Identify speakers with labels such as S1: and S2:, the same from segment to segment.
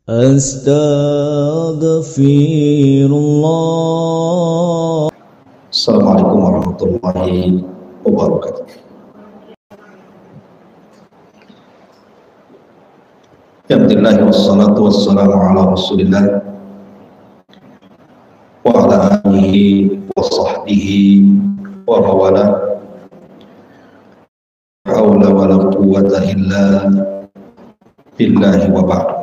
S1: Astaghfirullah. Assalamualaikum warahmatullahi wabarakatuh. Alhamdulillah wassalatu wassalamu ala Rasulillah wa ala alihi wa sahbihi wa mawala. Haula wa la quwwata illa billahi wa ba'd.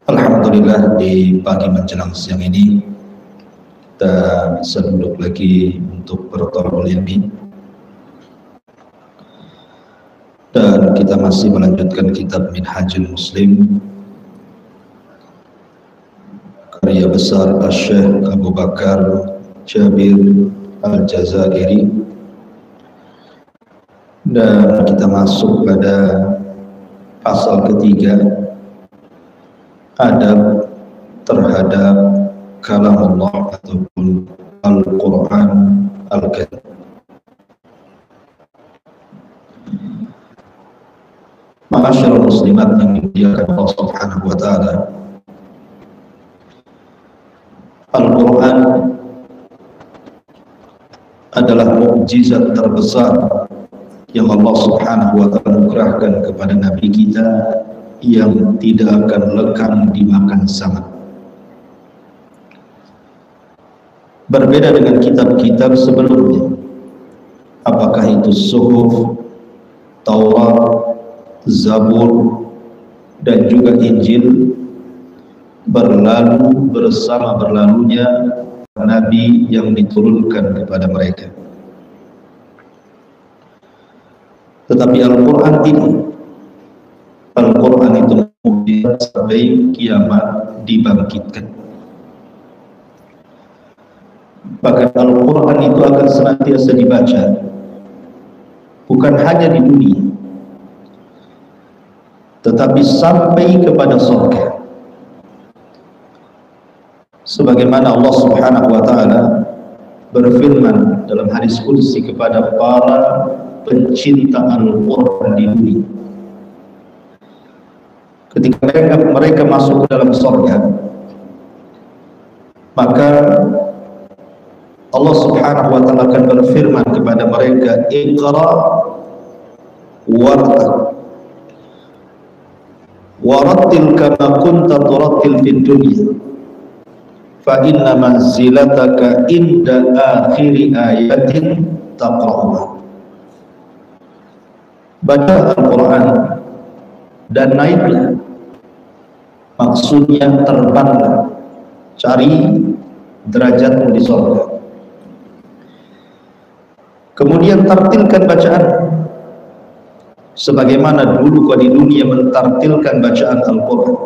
S1: Alhamdulillah, di pagi menjelang siang ini kita bisa duduk lagi untuk bertolak ilmi, dan kita masih melanjutkan kitab Minhajul Muslim karya besar Syekh Abu Bakar Jabir Al-Jazairi, dan kita masuk pada pasal ketiga, adab terhadap kalam Allah ataupun Al-Quran Al-Karim. Ma'asyiral muslimat yang dimuliakan Allah Subhanahu wa taala, Al-Quran adalah mukjizat terbesar yang Allah Subhanahu wa taala anugerahkan kepada Nabi kita, yang tidak akan lekang dimakan zaman. Berbeda dengan kitab-kitab sebelumnya, apakah itu Suhuf, Taurat, Zabur, dan juga Injil, berlalu bersama berlalunya Nabi yang diturunkan kepada mereka. Tetapi Al-Quran tidak. Al-Quran itu mukjizat sampai kiamat dibangkitkan. Bahkan Al-Quran itu akan senantiasa dibaca, bukan hanya di dunia, tetapi sampai kepada surga. Sebagaimana Allah Subhanahu wa taala berfirman dalam hadis qudsi kepada para pencinta Al-Quran di dunia, ketika mereka masuk ke dalam surga, maka Allah Subhanahu wa taala akan berfirman kepada mereka, Iqra warattil kama kunta turattil fid dunya fa inna manzilataka inda akhiri ayatin taqra'uha. Baca Al-Quran dan naiklah, maksudnya terbanglah, cari derajatmu di surga. Kemudian tartilkan bacaan sebagaimana dulu kau di dunia mentartilkan bacaan Al-Quran,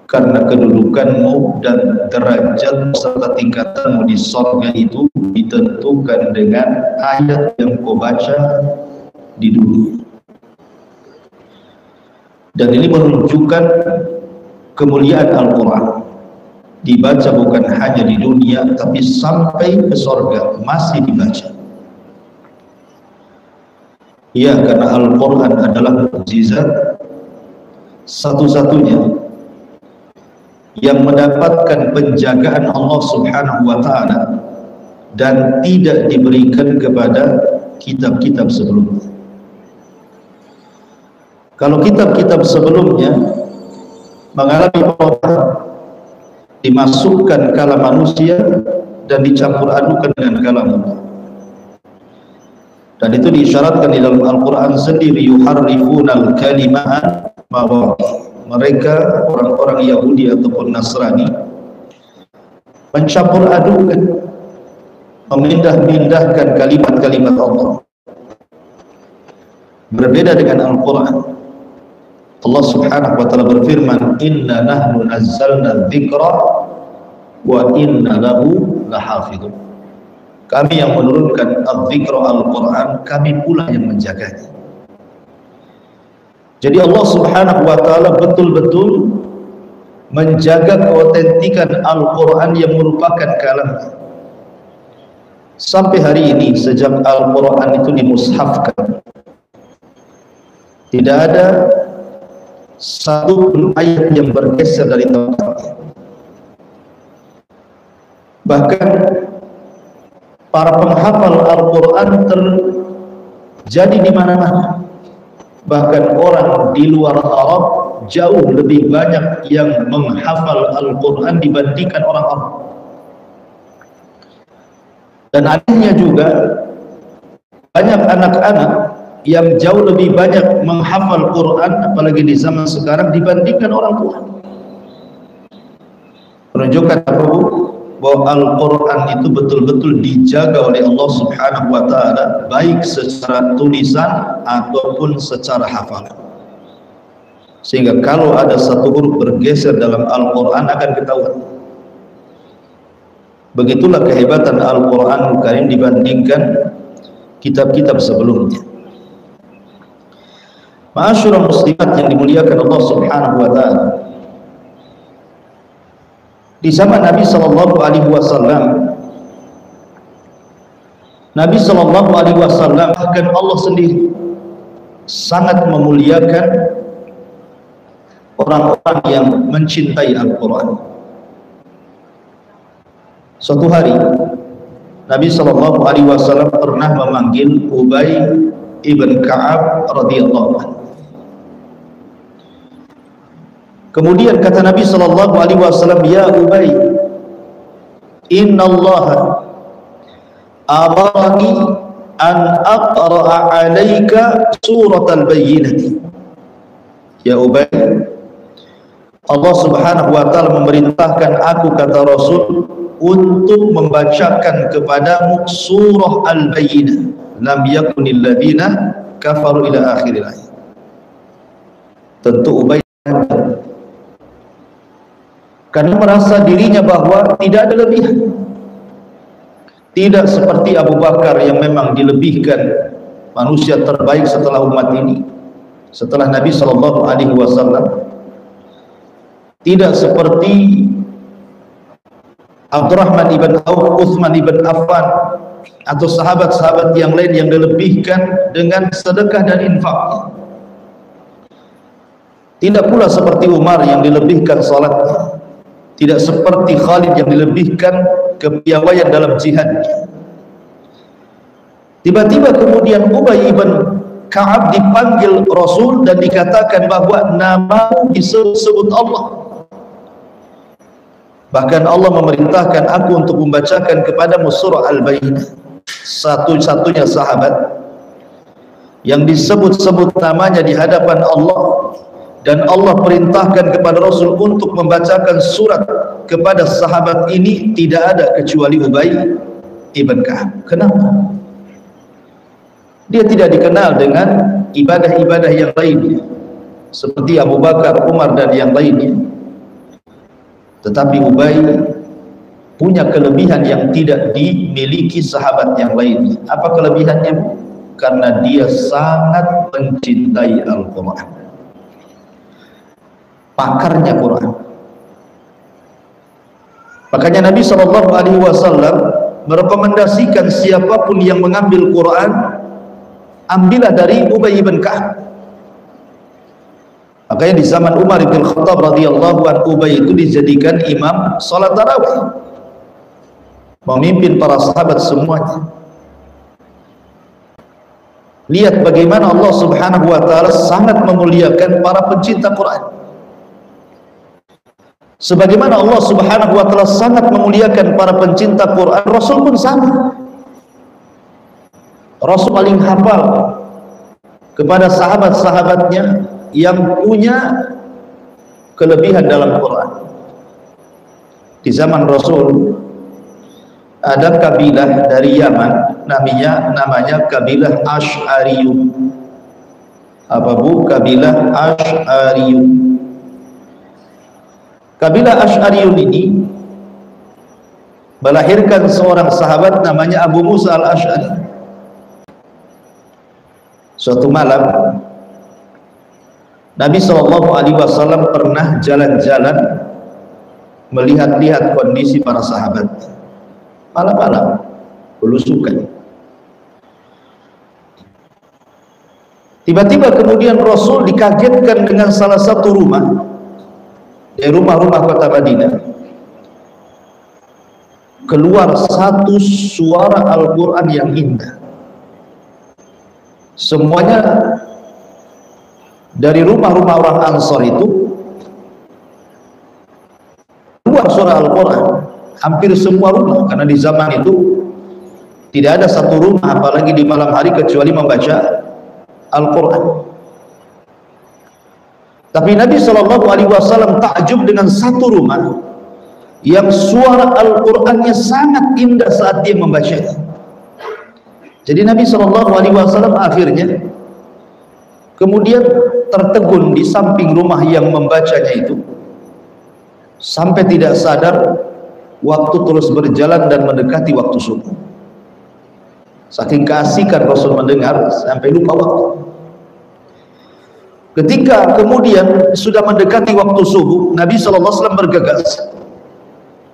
S1: karena kedudukanmu dan derajat serta tingkatanmu di surga itu ditentukan dengan ayat yang kau baca di dunia. Dan ini menunjukkan kemuliaan Al-Quran, dibaca bukan hanya di dunia, tapi sampai ke surga masih dibaca. Ya, karena Al-Quran adalah mukjizat satu-satunya yang mendapatkan penjagaan Allah Subhanahu wa taala dan tidak diberikan kepada kitab-kitab sebelumnya. Kalau kitab-kitab sebelumnya mengalami perubahan, dimasukkan kalam manusia dan dicampur adukan dengan kalam Allah. Dan itu diisyaratkan di dalam Al-Quran sendiri, yuharrifunal kalimah mawadih. Mereka orang-orang Yahudi ataupun Nasrani mencampur adukan, memindah-mindahkan kalimat-kalimat Allah. Berbeda dengan Al-Quran, Allah Subhanahu wa taala berfirman, inna nahnu nazzalna dzikra wa inna lahu lahafidun. Kami yang menurunkan al-dzikra Al-Quran, kami pula yang menjaganya. Jadi Allah Subhanahu wa taala betul-betul menjaga keautentikan Al-Quran yang merupakan kalamnya. Sampai hari ini sejak Al-Quran itu dimushafkan, tidak ada satu pun ayat yang bergeser dari tempatnya. Bahkan para penghafal Al-Quran terjadi di mana-mana. Bahkan orang di luar Arab jauh lebih banyak yang menghafal Al-Quran dibandingkan orang Arab. Dan adanya juga banyak anak-anak yang jauh lebih banyak menghafal Quran, apalagi di zaman sekarang, dibandingkan orang tua. Menunjukkan bahwa Al-Quran itu betul-betul dijaga oleh Allah Subhanahu wa ta'ala, baik secara tulisan ataupun secara hafalan. Sehingga kalau ada satu huruf bergeser dalam Al-Quran akan ketahuan. Begitulah kehebatan Al-Quranul Karim dibandingkan kitab-kitab sebelumnya. Ma'asyiral muslimat yang dimuliakan Allah Subhanahu wa ta'ala, di zaman Nabi sallallahu alaihi wasallam, Nabi sallallahu alaihi wasallam bahkan Allah sendiri sangat memuliakan orang-orang yang mencintai Al-Quran. Suatu hari Nabi sallallahu alaihi wasallam pernah memanggil Ubay ibn Ka'ab radhiyallahu anhu. Kemudian kata Nabi sallallahu alaihi wasallam, "Ya Ubay, innallaha amarani an aqra'a 'alaika suratal bayyinah." Ya Ubay, Allah Subhanahu wa taala memerintahkan aku, kata Rasul, untuk membacakan kepadamu surah Al-Bayyinah, lam yakunil ladzina kafaru ila akhiril ayat. Tentu Ubay karena merasa dirinya bahwa tidak ada lebihan, tidak seperti Abu Bakar yang memang dilebihkan, manusia terbaik setelah umat ini, setelah Nabi sallallahu alaihi wasallam. Tidak seperti Abdurrahman ibn Auf, Utsman ibn Affan, atau sahabat-sahabat yang lain yang dilebihkan dengan sedekah dan infak. Tidak pula seperti Umar yang dilebihkan salatnya. Tidak seperti Khalid yang dilebihkan kepiawaian dalam jihadnya. Tiba-tiba kemudian Ubay ibn Ka'ab dipanggil Rasul dan dikatakan bahwa namamu disebut Allah. Bahkan Allah memerintahkan aku untuk membacakan kepadamu surah Al-Bayyinah. Satu-satunya sahabat yang disebut-sebut namanya di hadapan Allah, dan Allah perintahkan kepada Rasul untuk membacakan surat kepada sahabat ini, tidak ada kecuali Ubay ibn Ka'ab. Kenapa? Dia tidak dikenal dengan ibadah-ibadah yang lainnya seperti Abu Bakar, Umar dan yang lainnya. Tetapi Ubay punya kelebihan yang tidak dimiliki sahabat yang lainnya. Apa kelebihannya? Karena dia sangat mencintai Al-Quran. Pakarnya Quran. Makanya Nabi SAW merekomendasikan siapapun yang mengambil Quran, ambillah dari Ubay bin Ka'ab. Makanya di zaman Umar bin Khattab radhiyallahu anhu, Ubay itu dijadikan imam salat tarawih, memimpin para sahabat semuanya. Lihat bagaimana Allah Subhanahu wa taala sangat memuliakan para pencinta Quran. Sebagaimana Allah Subhanahu wa taala sangat memuliakan para pencinta Quran, Rasul pun sama. Rasul paling hafal kepada sahabat-sahabatnya yang punya kelebihan dalam Quran. Di zaman Rasul ada kabilah dari Yaman, namanya kabilah Asy'ariyun. Apa bu? Kabilah Asy'ariyun. Kabilah Asy'ariyun ini melahirkan seorang sahabat namanya Abu Musa al-Asy'ari. Suatu malam Nabi SAW pernah jalan-jalan melihat-lihat kondisi para sahabat. Malam-malam belusukan. Tiba-tiba kemudian Rasul dikagetkan dengan salah satu rumah dari rumah-rumah kota Madinah. Keluar satu suara Al-Quran yang indah. Semuanya dari rumah-rumah orang Ansar itu keluar suara Al-Quran. Hampir semua rumah, karena di zaman itu tidak ada satu rumah apalagi di malam hari kecuali membaca Al-Quran. Tapi Nabi SAW takjub dengan satu rumah yang suara Al-Qurannya sangat indah saat dia membacanya. Jadi Nabi SAW akhirnya kemudian tertegun di samping rumah yang membacanya itu, sampai tidak sadar waktu terus berjalan dan mendekati waktu subuh. Saking keasikan Rasul mendengar sampai lupa waktu. Ketika kemudian sudah mendekati waktu subuh, Nabi SAW bergegas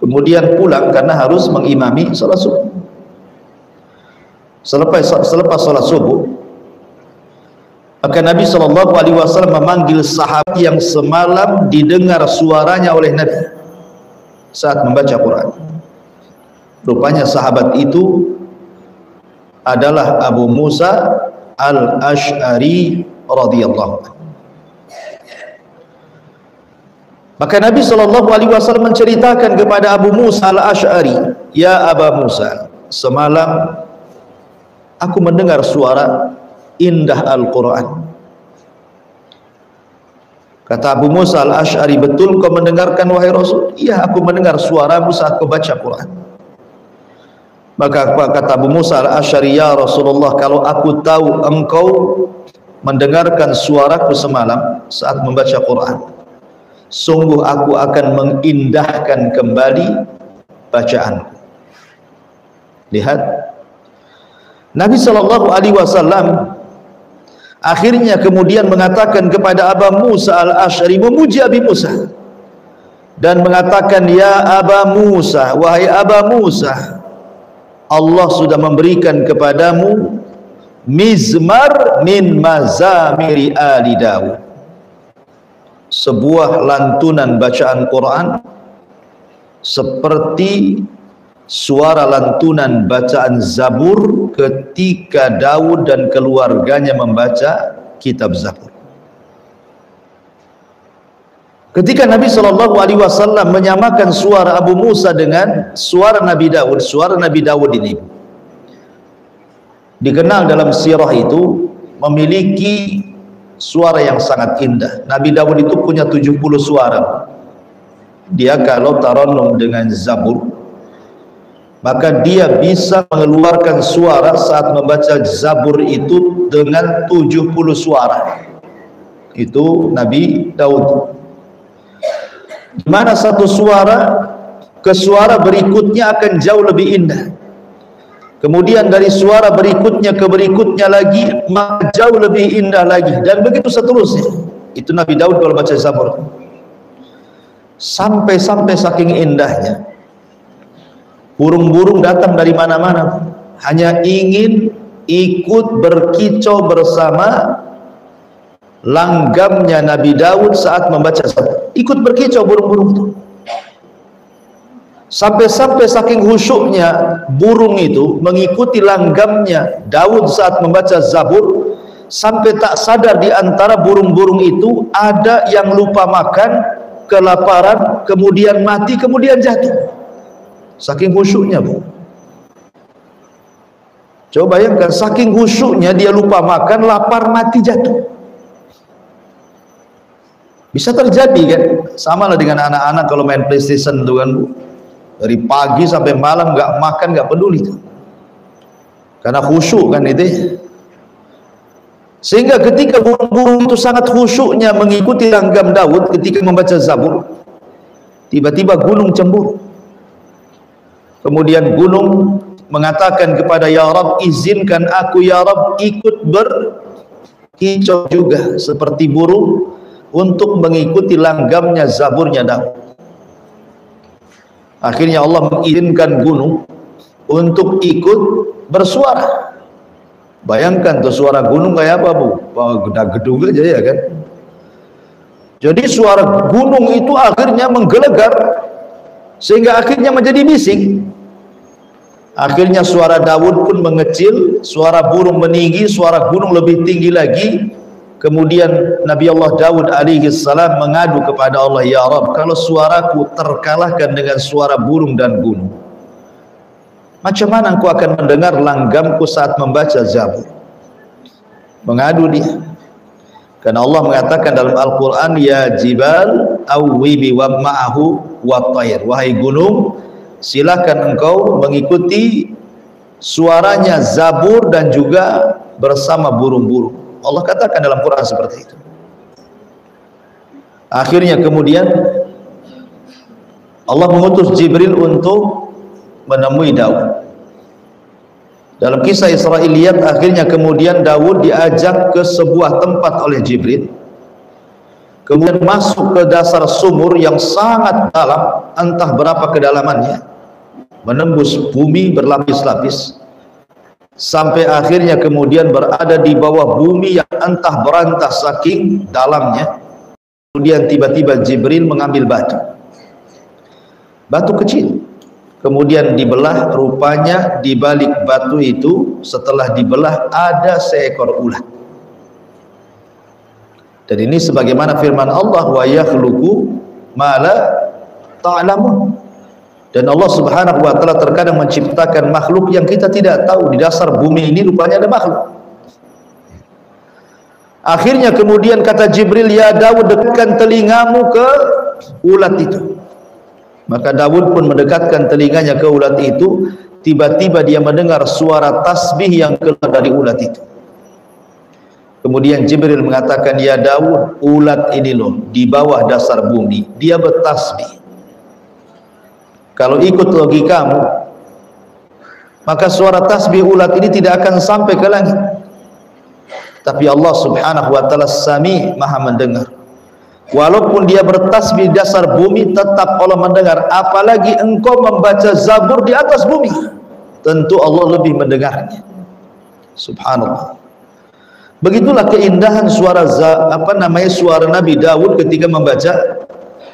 S1: kemudian pulang karena harus mengimami salat subuh. Selepas salat subuh, maka Nabi SAW memanggil sahabat yang semalam didengar suaranya oleh Nabi saat membaca Quran. Rupanya sahabat itu adalah Abu Musa Al-Ash'ari radhiyallahu anhu. Maka Nabi SAW menceritakan kepada Abu Musa Al-Ash'ari, "Ya Aba Musa, semalam aku mendengar suara indah Al-Quran." Kata Abu Musa Al-Ash'ari, "Betul kau mendengarkan wahai Rasul?" "Iya, aku mendengar suaramu saat kau baca Quran." Maka kata Abu Musa Al-Ash'ari, "Ya Rasulullah, kalau aku tahu engkau mendengarkan suaraku semalam saat membaca Quran, sungguh aku akan mengindahkan kembali bacaanku." Lihat, Nabi SAW akhirnya kemudian mengatakan kepada Abu Musa Al-Ash'ari, memuji Abi Musa dan mengatakan, "Ya Aba Musa, wahai Aba Musa, Allah sudah memberikan kepadamu mizmar min mazamiri ali Daud, sebuah lantunan bacaan Quran seperti suara lantunan bacaan Zabur ketika Daud dan keluarganya membaca kitab Zabur." Ketika Nabi SAW menyamakan suara Abu Musa dengan suara Nabi Daud, suara Nabi Daud ini dikenal dalam sirah itu memiliki suara yang sangat indah. Nabi Daud itu punya 70 suara. Dia kalau tarannum dengan Zabur, maka dia bisa mengeluarkan suara saat membaca Zabur itu dengan 70 suara. Itu Nabi Daud. Di mana satu suara ke suara berikutnya akan jauh lebih indah. Kemudian dari suara berikutnya ke berikutnya lagi maka jauh lebih indah lagi, dan begitu seterusnya. Itu Nabi Daud kalau baca Zabur. Sampai saking indahnya, burung-burung datang dari mana-mana hanya ingin ikut berkicau bersama langgamnya Nabi Daud saat membaca Zabur. Ikut berkicau burung-burung itu. Sampai-sampai saking khusyuknya burung itu mengikuti langgamnya Daud saat membaca Zabur, sampai tak sadar di antara burung-burung itu ada yang lupa makan, kelaparan, kemudian mati, kemudian jatuh. Saking khusyuknya, Bu. Coba bayangkan, saking khusyuknya dia lupa makan, lapar, mati, jatuh. Bisa terjadi kan? Sama lah dengan anak-anak kalau main PlayStation itu kan, Bu. Dari pagi sampai malam nggak makan, nggak peduli tuh. Karena khusyuk kan itu. Sehingga ketika burung-burung itu sangat khusyuknya mengikuti langgam Daud ketika membaca Zabur, tiba-tiba gunung cemburu. Kemudian gunung mengatakan kepada Ya Rab, izinkan aku Ya Rab ikut berkicau juga seperti burung untuk mengikuti langgamnya Zaburnya Daud. Akhirnya Allah mengizinkan gunung untuk ikut bersuara. Bayangkan tuh suara gunung kayak apa, Bu? Gedung aja ya kan. Jadi suara gunung itu akhirnya menggelegar sehingga akhirnya menjadi bising. Akhirnya suara Daud pun mengecil, suara burung meninggi, suara gunung lebih tinggi lagi. Kemudian Nabi Allah Daud alaihi salam mengadu kepada Allah, ya Rabb, kalau suaraku terkalahkan dengan suara burung dan gunung, macam mana engkau akan mendengar langgamku saat membaca Zabur? Mengadu dia. Karena Allah mengatakan dalam Al-Quran, ya jibal awwibi wa ma'ahu wa tayr. Wahai gunung, silakan engkau mengikuti suaranya Zabur dan juga bersama burung-burung. Allah katakan dalam Quran seperti itu. Akhirnya kemudian Allah mengutus Jibril untuk menemui Daud. Dalam kisah Israiliyat, akhirnya kemudian Daud diajak ke sebuah tempat oleh Jibril, kemudian masuk ke dasar sumur yang sangat dalam, entah berapa kedalamannya, menembus bumi berlapis-lapis, sampai akhirnya kemudian berada di bawah bumi yang entah berantah saking dalamnya. Kemudian tiba-tiba Jibril mengambil batu kecil, kemudian dibelah. Rupanya di balik batu itu, setelah dibelah, ada seekor ulat. Dan ini sebagaimana firman Allah, wa yakhluqu ma la ta'lamun. Dan Allah Subhanahu wa taala terkadang menciptakan makhluk yang kita tidak tahu. Di dasar bumi ini rupanya ada makhluk. Akhirnya kemudian kata Jibril, ya Daud, dekatkan telingamu ke ulat itu. Maka Daud pun mendekatkan telinganya ke ulat itu. Tiba-tiba dia mendengar suara tasbih yang keluar dari ulat itu. Kemudian Jibril mengatakan, ya Daud, ulat ini loh di bawah dasar bumi, dia bertasbih. Kalau ikut logikamu, maka suara tasbih ulat ini tidak akan sampai ke langit. Tapi Allah Subhanahu wa taala Sami, Maha mendengar. Walaupun dia bertasbih di dasar bumi, tetap Allah mendengar. Apalagi engkau membaca Zabur di atas bumi, tentu Allah lebih mendengarnya. Subhanallah. Begitulah keindahan suara suara Nabi Daud ketika membaca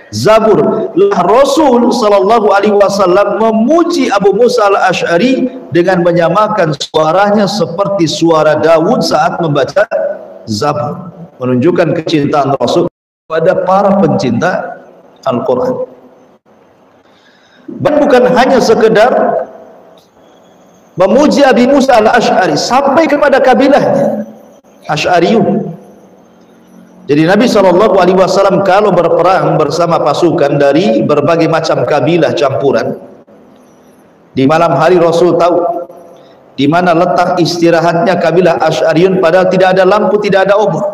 S1: Zabur. Rasul sallallahu alaihi wasallam memuji Abu Musa al-Ash'ari dengan menyamakan suaranya seperti suara Daud saat membaca Zabur, menunjukkan kecintaan Rasul pada para pencinta Al-Quran. Dan bukan hanya sekedar memuji Abi Musa al-Ash'ari, sampai kepada kabilahnya Ash'ariyun. Jadi Nabi SAW kalau berperang bersama pasukan dari berbagai macam kabilah campuran, di malam hari Rasul tahu di mana letak istirahatnya kabilah Ash'ariyun, padahal tidak ada lampu, tidak ada obor.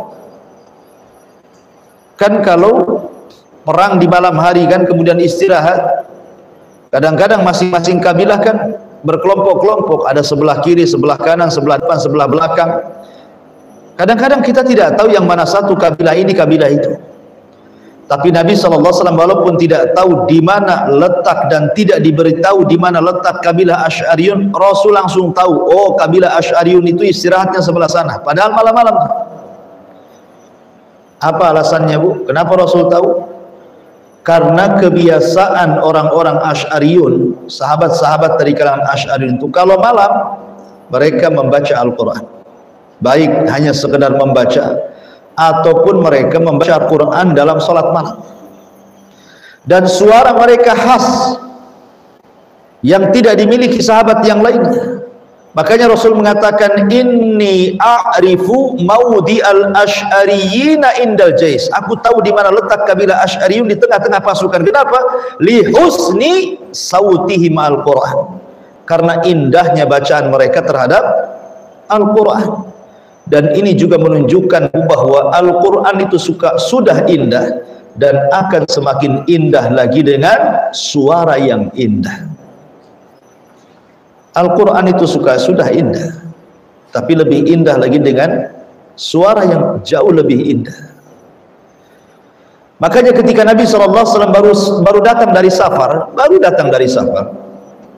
S1: Kan kalau perang di malam hari kan kemudian istirahat, kadang-kadang masing-masing kabilah kan berkelompok-kelompok, ada sebelah kiri, sebelah kanan, sebelah depan, sebelah belakang. Kadang-kadang kita tidak tahu yang mana satu kabilah ini, kabilah itu. Tapi Nabi SAW walaupun tidak tahu di mana letak dan tidak diberitahu di mana letak kabilah Ash'ariyun, Rasul langsung tahu, oh kabilah Ash'ariyun itu istirahatnya sebelah sana, padahal malam-malam. Apa alasannya, Bu? Kenapa Rasul tahu? Karena kebiasaan orang-orang Ash'ariyun, sahabat-sahabat dari kalangan Ash'ariyun itu, kalau malam mereka membaca Al-Quran, baik hanya sekedar membaca ataupun mereka membaca Al-Quran dalam salat malam. Dan suara mereka khas yang tidak dimiliki sahabat yang lainnya. Makanya Rasul mengatakan, inni a'rifu maudi al-ash'ariyina indal jais. Aku tahu di mana letak kabilah Ash'ariyun di tengah-tengah pasukan. Kenapa? Li husni sautihim al-Quran. Karena indahnya bacaan mereka terhadap Al-Quran. Dan ini juga menunjukkan bahwa Al-Quran itu sudah indah dan akan semakin indah lagi dengan suara yang indah. Al-Quran itu sudah indah, tapi lebih indah lagi dengan suara yang jauh lebih indah. Makanya ketika Nabi SAW baru datang dari safar,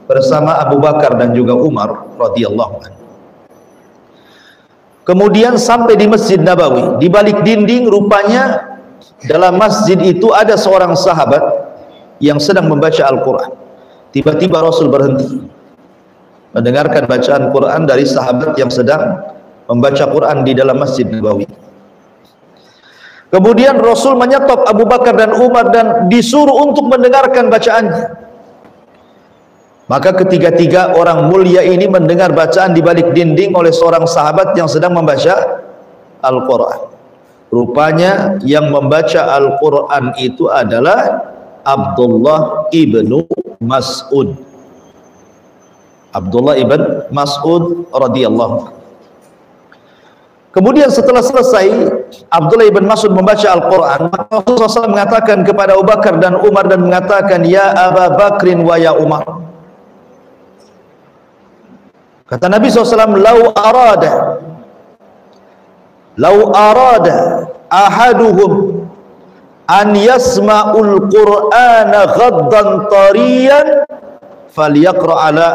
S1: bersama Abu Bakar dan juga Umar radhiyallahu anhu. Kemudian sampai di Masjid Nabawi, di balik dinding rupanya dalam masjid itu ada seorang sahabat yang sedang membaca Al-Quran. Tiba-tiba Rasul berhenti mendengarkan bacaan Quran dari sahabat yang sedang membaca Quran di dalam Masjid Nabawi. Kemudian Rasul menyetop Abu Bakar dan Umar dan disuruh untuk mendengarkan bacaannya. Maka ketiga-tiga orang mulia ini mendengar bacaan di balik dinding oleh seorang sahabat yang sedang membaca Al-Quran. Rupanya yang membaca Al-Quran itu adalah Abdullah ibnu Mas'ud. Abdullah ibn Mas'ud radhiyallahu. Kemudian setelah selesai Abdullah ibn Mas'ud membaca Al-Quran, Rasulullah SAW mengatakan kepada Abu Bakar dan Umar dan mengatakan, ya Aba Bakrin wa ya Umar. Kata Nabi SAW, lau arada ahaduhum an yasma'ul Qur'ana ghaddan tariyan falyaqra ala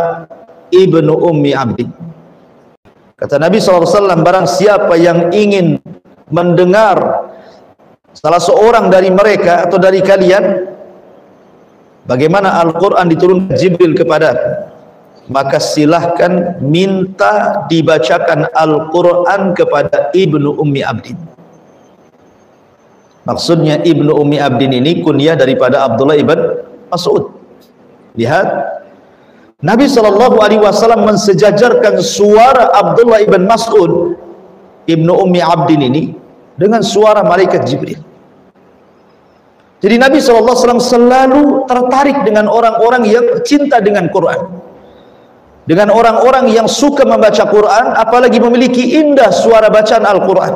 S1: ibnu ummi abdi. Kata Nabi SAW, barang siapa yang ingin mendengar salah seorang dari mereka atau dari kalian bagaimana Al-Quran diturunkan Jibril kepada, maka silahkan minta dibacakan Al-Quran kepada Ibnu Ummi Abdin. Maksudnya Ibnu Ummi Abdin ini kunyah daripada Abdullah ibn Mas'ud. Lihat, Nabi SAW mensejajarkan suara Abdullah ibn Mas'ud Ibnu Ummi Abdin ini dengan suara malaikat Jibril. Jadi Nabi SAW selalu tertarik dengan orang-orang yang cinta dengan Quran, dengan orang-orang yang suka membaca Quran, apalagi memiliki indah suara bacaan Al-Quran.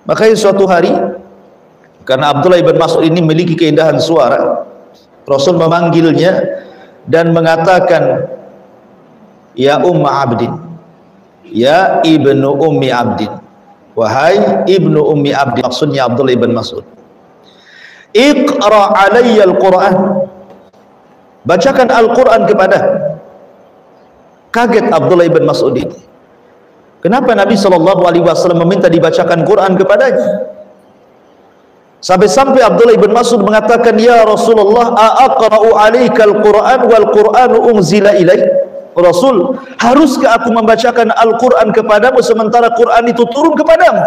S1: Makanya suatu hari, karena Abdullah ibn Mas'ud ini memiliki keindahan suara, Rasul memanggilnya dan mengatakan, ya Umma Abdin, ya Ibnu Ummi Abdin, wahai Ibnu Ummi Abdin, maksudnya Abdullah ibn Mas'ud, Iqra alayya Al-Quran, bacakan Al-Quran kepada. Kaget Abdullah ibn Mas'ud ini. Kenapa Nabi SAW meminta dibacakan Quran kepadanya? Sampai-sampai Abdullah ibn Mas'ud mengatakan, ya Rasulullah, a'aqra'u alaika al-Quran wal Quranu unzila ilaik. Rasul, haruskah aku membacakan Al-Quran kepadamu sementara Quran itu turun kepadamu?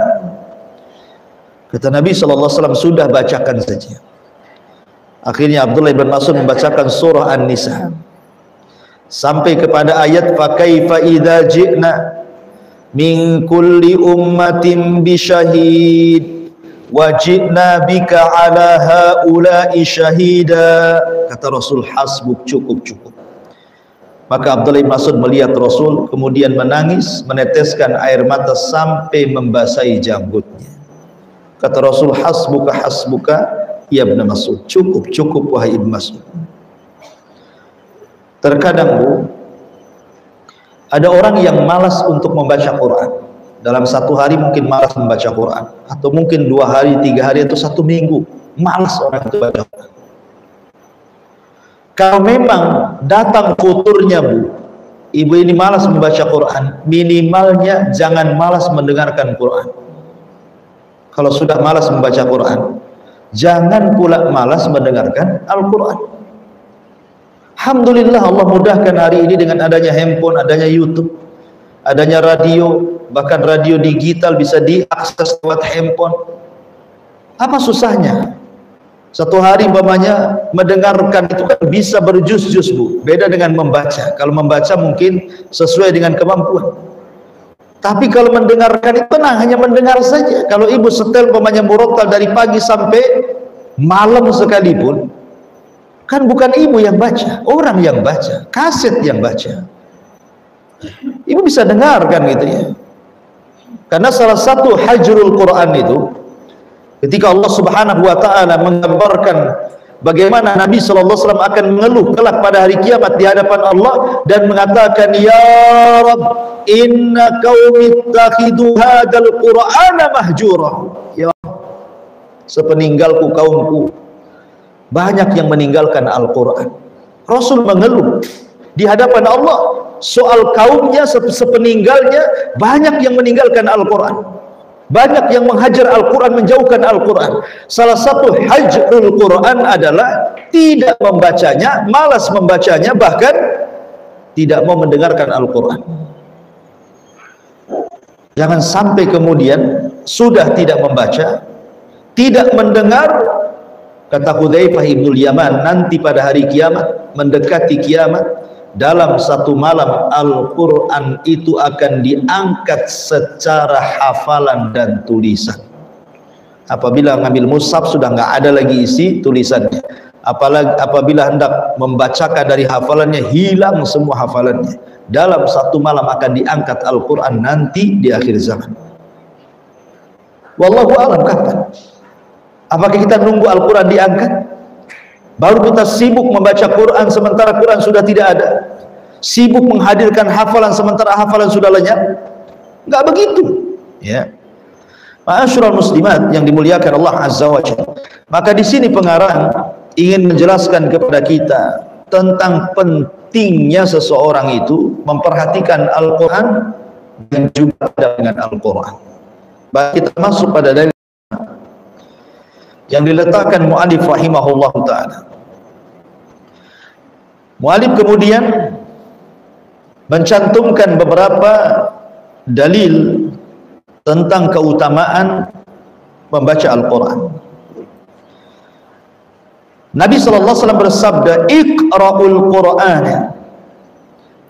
S1: Kata Nabi SAW, sudah bacakan saja. Akhirnya Abdullah ibn Mas'ud membacakan surah An-Nisa sampai kepada ayat fa kaifa idza ji'na min kulli ummatin bi syahid wa ji'na bika ala haula'i syahida. Kata Rasul, hasbuk, cukup. Maka Abdullah bin Mas'ud melihat Rasul, kemudian menangis, meneteskan air mata sampai membasahi janggutnya. Kata Rasul, hasbuka ya Ibn Mas'ud, cukup wahai Ibn Mas'ud. Terkadang Bu, ada orang yang malas untuk membaca Quran. Dalam satu hari mungkin malas membaca Quran, atau mungkin 2 hari, 3 hari, atau 1 minggu malas orang itu baca Quran. Kalau memang datang futurnya Bu, ibu ini malas membaca Quran, minimalnya jangan malas mendengarkan Quran. Kalau sudah malas membaca Quran, jangan pula malas mendengarkan Al-Quran. Alhamdulillah Allah mudahkan hari ini dengan adanya handphone, adanya YouTube, adanya radio, bahkan radio digital bisa diakses lewat handphone. Apa susahnya? Satu hari umpamanya mendengarkan itu kan bisa berjus-jus Bu, beda dengan membaca. Kalau membaca mungkin sesuai dengan kemampuan, tapi kalau mendengarkan itu tenang, hanya mendengar saja. Kalau ibu setel umpamanya murotal dari pagi sampai malam sekalipun, kan bukan ibu yang baca, orang yang baca, kaset yang baca. Ibu bisa dengarkan gitu ya. Karena salah satu hajrul Quran itu, ketika Allah Subhanahu wa taala menggambarkan bagaimana Nabi sallallahu alaihi wasallam akan mengeluh kelak pada hari kiamat di hadapan Allah dan mengatakan, ya Rabb, inna qaumi ittakhidhu hadzal Qur'ana mahjura. Ya, sepeninggalku kaumku banyak yang meninggalkan Al-Quran. Rasul mengeluh di hadapan Allah soal kaumnya sepeninggalnya banyak yang meninggalkan Al-Quran, banyak yang menghajar Al-Quran, menjauhkan Al-Quran. Salah satu hajrul Quran adalah tidak membacanya, malas membacanya, bahkan tidak mau mendengarkan Al-Quran. Jangan sampai kemudian sudah tidak membaca, tidak mendengar. Kata Hudzaifah ibnul Yaman, nanti pada hari kiamat, mendekati kiamat, dalam satu malam Al-Quran itu akan diangkat secara hafalan dan tulisan. Apabila ngambil mushaf sudah nggak ada lagi isi tulisannya. Apalagi apabila hendak membacakan dari hafalannya, hilang semua hafalannya. Dalam satu malam akan diangkat Al-Quran nanti di akhir zaman. Wallahu a'lam kapan. Apakah kita nunggu Al-Quran diangkat baru kita sibuk membaca Quran sementara Quran sudah tidak ada, sibuk menghadirkan hafalan sementara hafalan sudah lenyap? Enggak begitu, ya. Ma'asyiral muslimat yang dimuliakan Allah Azza wa Jalla. Maka di sini pengarang ingin menjelaskan kepada kita tentang pentingnya seseorang itu memperhatikan Al-Quran dan juga dengan Al-Quran. Baik, kita masuk pada dalil yang diletakkan mu'alif rahimahullah ta'ala. Mu'alif kemudian mencantumkan beberapa dalil tentang keutamaan membaca Al-Quran. Nabi SAW bersabda, "Iqra'ul Qur'an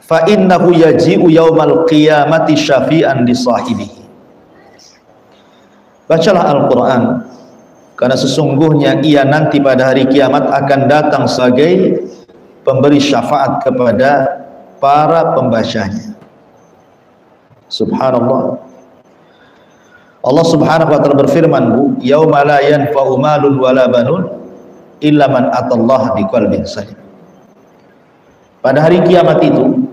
S1: fa innahu yaji'u yaumal qiyamati syafi'an li sahibihi." Bacalah Al-Quran, karena sesungguhnya ia nanti pada hari kiamat akan datang sebagai pemberi syafaat kepada para pembacanya. Subhanallah. Allah Subhanahu wa ta'ala berfirman, "Yauma la yanfa'u malun wala banun illa man atallaha biqalbin salim." Pada hari kiamat itu,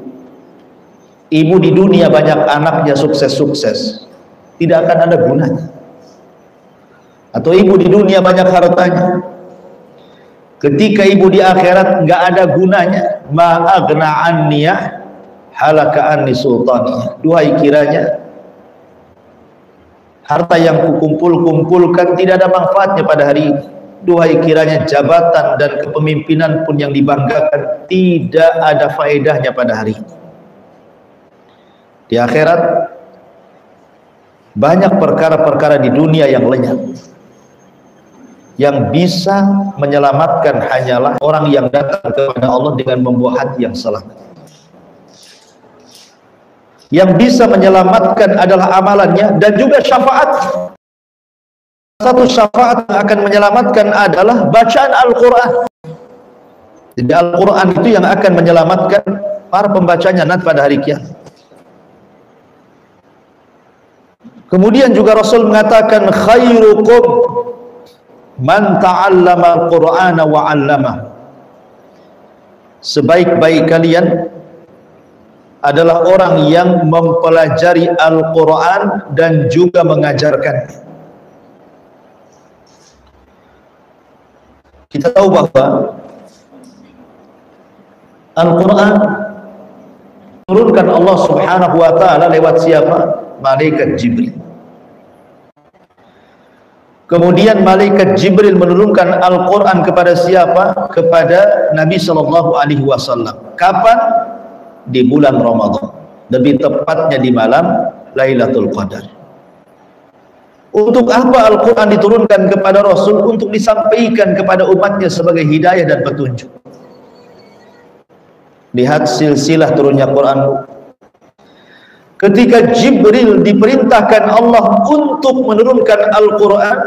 S1: ibu di dunia banyak anaknya sukses-sukses, tidak akan ada gunanya. Atau ibu di dunia banyak hartanya, ketika ibu di akhirat nggak ada gunanya. Ma'aghna anniya halaka anni sultaniya. Duhai kiranya harta yang kukumpulkan tidak ada manfaatnya pada hari ini. Duhai kiranya jabatan dan kepemimpinan pun yang dibanggakan tidak ada faedahnya pada hari ini. Di akhirat banyak perkara-perkara di dunia yang lenyap. Yang bisa menyelamatkan hanyalah orang yang datang kepada Allah dengan membawa hati yang selamat. Yang bisa menyelamatkan adalah amalannya dan juga syafaat. Satu syafaat yang akan menyelamatkan adalah bacaan Al-Quran. Jadi Al-Quran itu yang akan menyelamatkan para pembacanya nanti pada hari kiamat. Kemudian juga Rasul mengatakan, "Khairukum man ta'allama al-Qur'ana wa 'allamah." Sebaik-baik kalian adalah orang yang mempelajari Al-Quran dan juga mengajarkan. Kita tahu bahwa Al-Quran turunkan Allah Subhanahu wa ta'ala lewat siapa? Malaikat Jibril. Kemudian malaikat Jibril menurunkan Al-Quran kepada siapa? Kepada Nabi SAW. Kapan? Di bulan Ramadan. Lebih tepatnya di malam Lailatul Qadar. Untuk apa Al-Quran diturunkan kepada Rasul? Untuk disampaikan kepada umatnya sebagai hidayah dan petunjuk. Lihat silsilah turunnya Quran. Ketika Jibril diperintahkan Allah untuk menurunkan Al-Quran,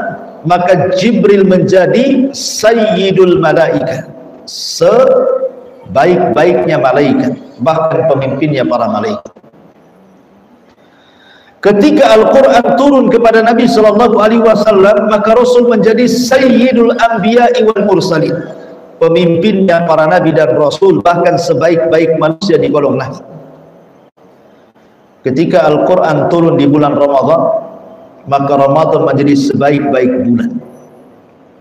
S1: maka Jibril menjadi Sayyidul Malaikat, sebaik-baiknya malaikat, bahkan pemimpinnya para malaikat. Ketika Al-Quran turun kepada Nabi SAW, maka Rasul menjadi Sayyidul Anbiya'i wal Mursalin, pemimpinnya para Nabi dan Rasul, bahkan sebaik-baik manusia di kolong langit. Ketika Al-Quran turun di bulan Ramadan, maka Ramadan menjadi sebaik-baik bulan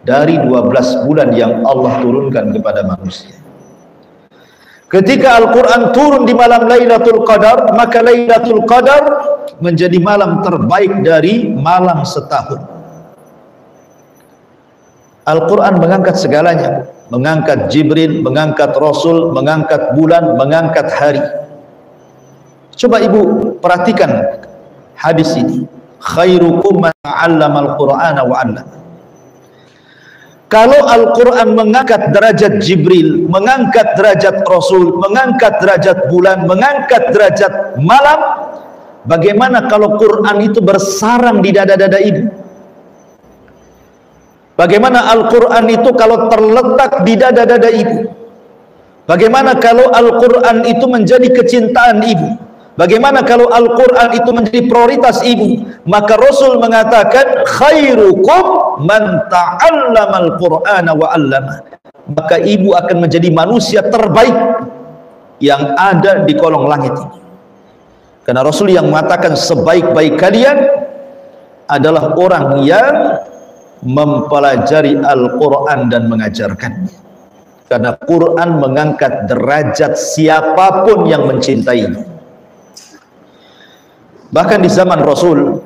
S1: dari 12 bulan yang Allah turunkan kepada manusia. Ketika Al-Quran turun di malam Lailatul Qadar, maka Lailatul Qadar menjadi malam terbaik dari malam setahun. Al-Quran mengangkat segalanya, mengangkat Jibril, mengangkat Rasul, mengangkat bulan, mengangkat hari. Coba ibu perhatikan hadis ini. Khairukum man 'allama al-Qur'ana wa 'allama. Kalau Al-Quran mengangkat derajat Jibril, mengangkat derajat Rasul, mengangkat derajat bulan, mengangkat derajat malam, bagaimana kalau Quran itu bersarang di dada-dada ibu? Bagaimana Al-Quran itu kalau terletak di dada-dada ibu? Bagaimana kalau Al-Quran itu menjadi kecintaan ibu? Bagaimana kalau Al-Quran itu menjadi prioritas ibu? Maka Rasul mengatakan khairukum man ta'allama al-Qur'ana wa 'allama. Maka ibu akan menjadi manusia terbaik yang ada di kolong langit ini. Karena Rasul yang mengatakan sebaik-baik kalian adalah orang yang mempelajari Al-Quran dan mengajarkannya. Karena Quran mengangkat derajat siapapun yang mencintainya. Bahkan di zaman Rasul,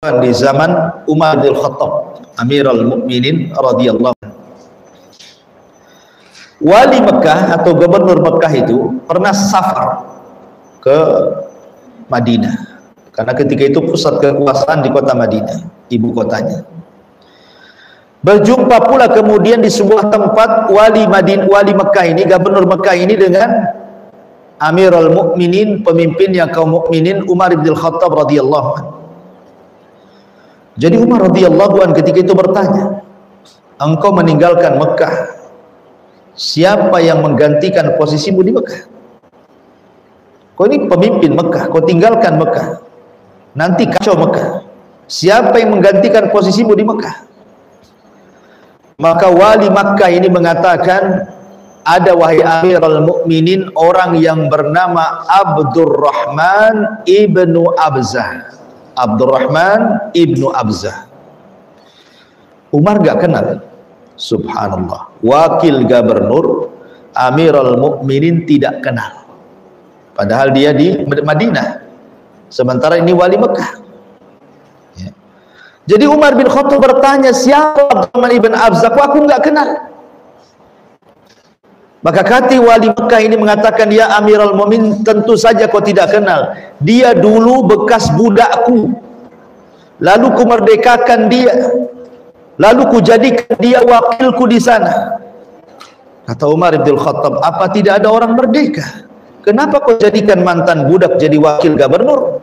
S1: di zaman Umar bin Khattab, Amirul Mukminin radhiyallahu anhu, wali Mekah atau gubernur Mekah itu pernah safar ke Madinah, karena ketika itu pusat kekuasaan di kota Madinah, ibu kotanya. Berjumpa pula kemudian di sebuah tempat wali Mekah ini, gubernur Mekah ini dengan Amirul Mukminin, pemimpinnya kaum mukminin Umar bin Khattab radhiyallahu anhu. Jadi Umar radhiyallahu anhu ketika itu bertanya, engkau meninggalkan Mekah, siapa yang menggantikan posisimu di Mekah? Kau ini pemimpin Mekah, kau tinggalkan Mekah, nanti kacau Mekah. Siapa yang menggantikan posisimu di Mekah? Maka wali Makkah ini mengatakan, ada wahai Amirul Mukminin orang yang bernama Abdurrahman ibnu Abzah. Abdurrahman ibnu Abzah. Umar gak kenal. Subhanallah. Wakil gubernur Amirul Mukminin tidak kenal. Padahal dia di Madinah. Sementara ini wali Mekah. Ya. Jadi Umar bin Khattab bertanya, siapa Abdurrahman ibn Abzah? Aku gak kenal. Maka kata wali Mekah ini mengatakan, ya Amirul Mukminin, tentu saja kau tidak kenal. Dia dulu bekas budakku, lalu ku merdekakan dia, lalu ku jadikan dia wakilku di sana. Kata Umar bin Khattab, apa tidak ada orang merdeka? Kenapa kau jadikan mantan budak jadi wakil gubernur?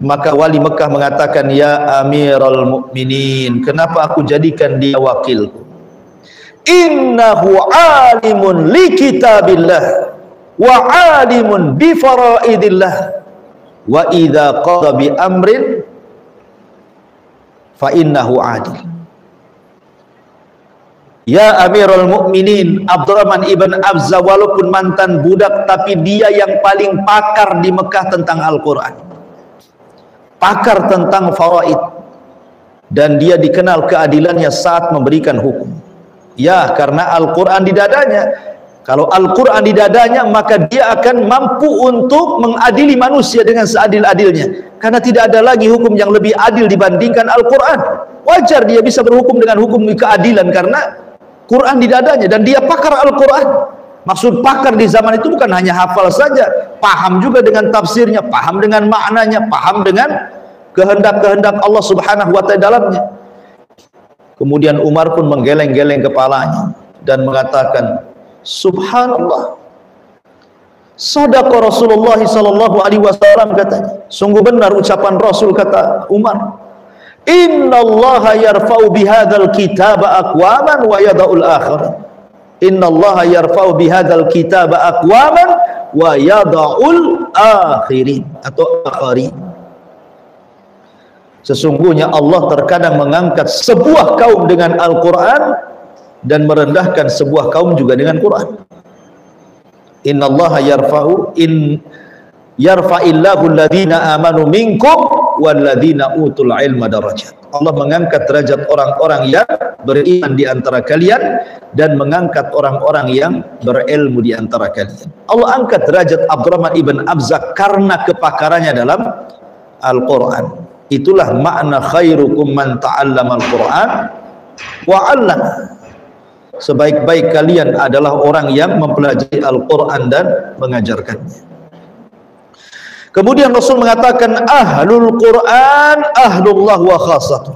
S1: Maka wali Mekah mengatakan, ya Amirul Mukminin, kenapa aku jadikan dia wakilku? Innahu alimun li kitabillah wa alimun bi faraidillah wa idza qada bi amrin fa innahu adil. Ya Amirul Mukminin, Abdurrahman ibn Abzah walaupun mantan budak, tapi dia yang paling pakar di Mekah tentang Al-Quran, pakar tentang faraid, dan dia dikenal keadilannya saat memberikan hukum. Ya, karena Al-Quran di dadanya. Kalau Al-Quran di dadanya, maka dia akan mampu untuk mengadili manusia dengan seadil-adilnya. Karena tidak ada lagi hukum yang lebih adil dibandingkan Al-Quran. Wajar dia bisa berhukum dengan hukum keadilan karena Quran di dadanya, dan dia pakar Al-Quran. Maksud pakar di zaman itu bukan hanya hafal saja, paham juga dengan tafsirnya, paham dengan maknanya, paham dengan kehendak-kehendak Allah Subhanahu wa Ta'ala dalamnya. Kemudian Umar pun menggeleng-geleng kepalanya dan mengatakan, subhanallah, sadaqa Rasulullah sallallahu alaihi wasallam, katanya, sungguh benar ucapan Rasul, kata Umar, innallaha yarfa'u bihadzal kitaba aqwaman wa yada'ul akharin. Innallaha yarfa'u bihadzal kitaba aqwaman wa yada'ul akhirin atau akharin. Sesungguhnya Allah terkadang mengangkat sebuah kaum dengan Al-Quran dan merendahkan sebuah kaum juga dengan Quran. Innallaha yarfa'illahu alladhina amanu minkum walladzina utul ilma darajat. Allah mengangkat derajat orang-orang yang beriman di antara kalian dan mengangkat orang-orang yang berilmu di antara kalian. Allah angkat derajat Abdurrahman ibn Abza karena kepakarannya dalam Al-Quran. Itulah makna khairukum man ta'allama Al-Quran wa 'allama. Sebaik-baik kalian adalah orang yang mempelajari Al-Quran dan mengajarkannya. Kemudian Rasul mengatakan ahlul Quran ahlullah wa khasatuh.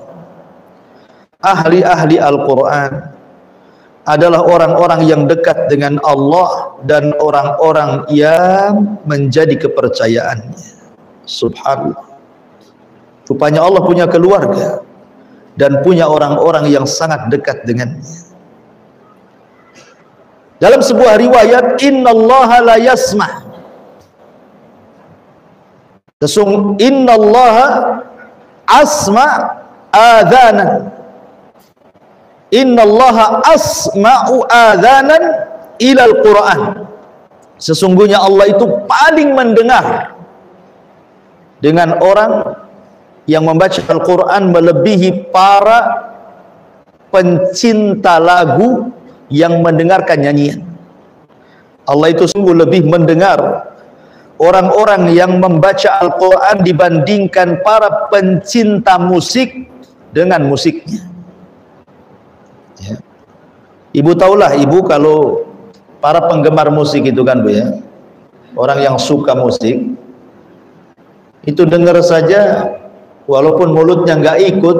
S1: Ahli-ahli Al-Quran adalah orang-orang yang dekat dengan Allah dan orang-orang yang menjadi kepercayaannya. Subhanallah. Rupanya Allah punya keluarga dan punya orang-orang yang sangat dekat dengannya. Dalam sebuah riwayat, innallaha la yasma'. Innallaha asma' adhanan. Innallaha asma'u adhanan ilal Quran. Sesungguhnya Allah itu paling mendengar dengan orang yang membaca Al-Quran melebihi para pencinta lagu yang mendengarkan nyanyian. Allah itu sungguh lebih mendengar orang-orang yang membaca Al-Quran dibandingkan para pencinta musik dengan musiknya. Ya. Ibu tahulah, ibu kalau para penggemar musik itu kan Bu ya, orang yang suka musik itu dengar saja, walaupun mulutnya nggak ikut,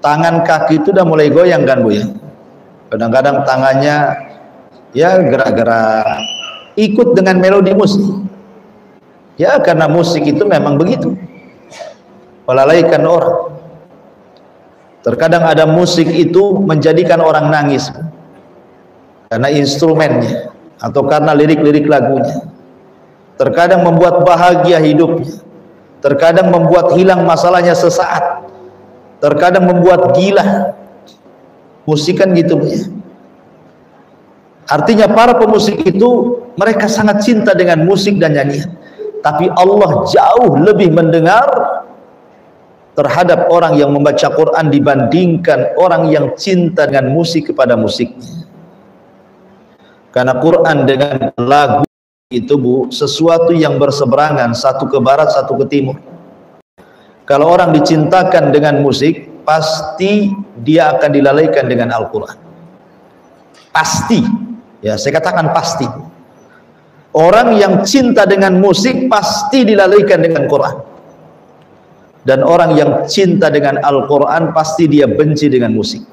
S1: tangan kaki itu udah mulai goyang kan Bu ya. Kadang-kadang tangannya ya gerak-gerak ikut dengan melodi musik. Ya karena musik itu memang begitu, melalaikan orang. Terkadang ada musik itu menjadikan orang nangis karena instrumennya atau karena lirik-lirik lagunya. Terkadang membuat bahagia hidupnya, terkadang membuat hilang masalahnya sesaat, terkadang membuat gila. Musik kan gitu ya. Artinya para pemusik itu mereka sangat cinta dengan musik dan nyanyian. Tapi Allah jauh lebih mendengar terhadap orang yang membaca Quran dibandingkan orang yang cinta dengan musik kepada musiknya. Karena Quran dengan lagu itu Bu, sesuatu yang berseberangan, satu ke barat, satu ke timur. Kalau orang dicintakan dengan musik, pasti dia akan dilalaikan dengan Al-Quran. Pasti, ya saya katakan pasti. Orang yang cinta dengan musik pasti dilalaikan dengan Quran. Dan orang yang cinta dengan Al-Quran pasti dia benci dengan musik.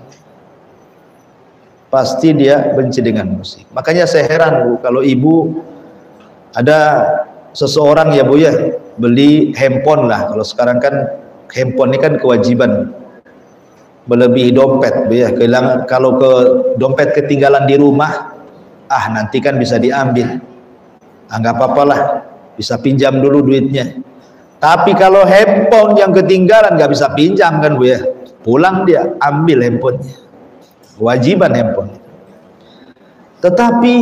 S1: Pasti dia benci dengan musik. Makanya saya heran Bu, kalau ibu ada seseorang ya Bu ya, beli handphone lah. Kalau sekarang kan handphone ini kan kewajiban, melebihi dompet Bu ya. Kalau ke dompet ketinggalan di rumah, nanti kan bisa diambil. Nggak apa-apalah, bisa pinjam dulu duitnya. Tapi kalau handphone yang ketinggalan nggak bisa pinjam kan Bu ya, pulang dia ambil handphonenya, kewajiban handphone. Tetapi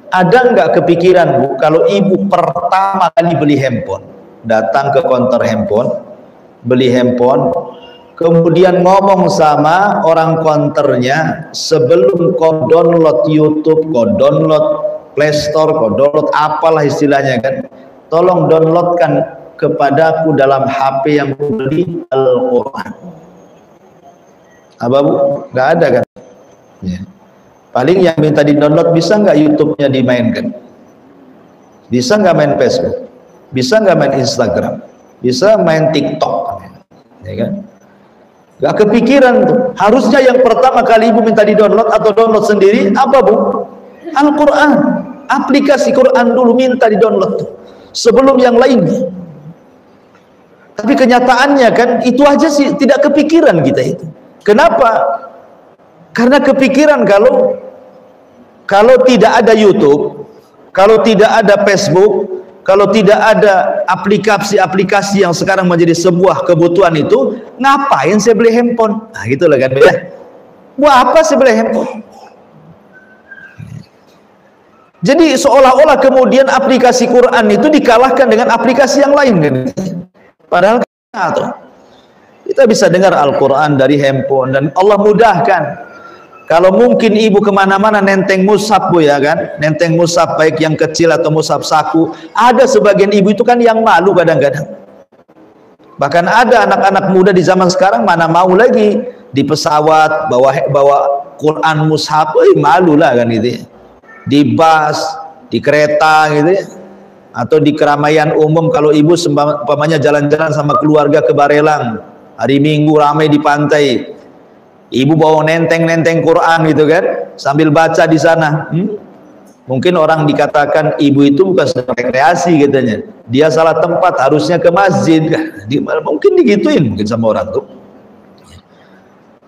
S1: ada nggak kepikiran Bu, kalau ibu pertama kali beli handphone, datang ke konter handphone, beli handphone, kemudian ngomong sama orang konternya, sebelum kau download YouTube, kau download Play Store, kau download apalah istilahnya kan, tolong downloadkan kepadaku dalam HP yang beli Al-Quran. Apa Bu? Nggak ada kan ya. Paling yang minta di download, bisa nggak YouTube-nya dimainkan, bisa nggak main Facebook, bisa nggak main Instagram, bisa main TikTok ya kan. Nggak kepikiran tuh. Harusnya yang pertama kali ibu minta di download atau download sendiri apa Bu? Al-Quran, aplikasi Quran dulu minta di download tuh, sebelum yang lainnya. Tapi kenyataannya kan itu aja sih, tidak kepikiran kita itu. Kenapa? Karena kepikiran kalau tidak ada YouTube, kalau tidak ada Facebook, kalau tidak ada aplikasi-aplikasi yang sekarang menjadi sebuah kebutuhan itu, ngapain saya beli handphone? Nah gitulah kan ya. Buat apa saya beli handphone? Jadi seolah-olah kemudian aplikasi Quran itu dikalahkan dengan aplikasi yang lain kan. Padahal Atau kita bisa dengar Al-Quran dari handphone, dan Allah mudahkan. Kalau mungkin ibu kemana-mana nenteng mushaf, Bu, ya kan, nenteng mushaf baik yang kecil atau mushaf saku. Ada sebagian ibu itu kan yang malu kadang-kadang. Bahkan ada anak-anak muda di zaman sekarang mana mau lagi di pesawat bawa Quran mushaf, malu lah kan gitu ya. Di bus, di kereta gitu ya, atau di keramaian umum. Kalau ibu umpamanya jalan-jalan sama keluarga ke Barelang hari Minggu, ramai di pantai, ibu bawa nenteng Quran gitu kan, sambil baca di sana. Mungkin orang dikatakan ibu itu bukan sedang rekreasi katanya, dia salah tempat, harusnya ke masjid. Mungkin digituin mungkin sama orang tuh.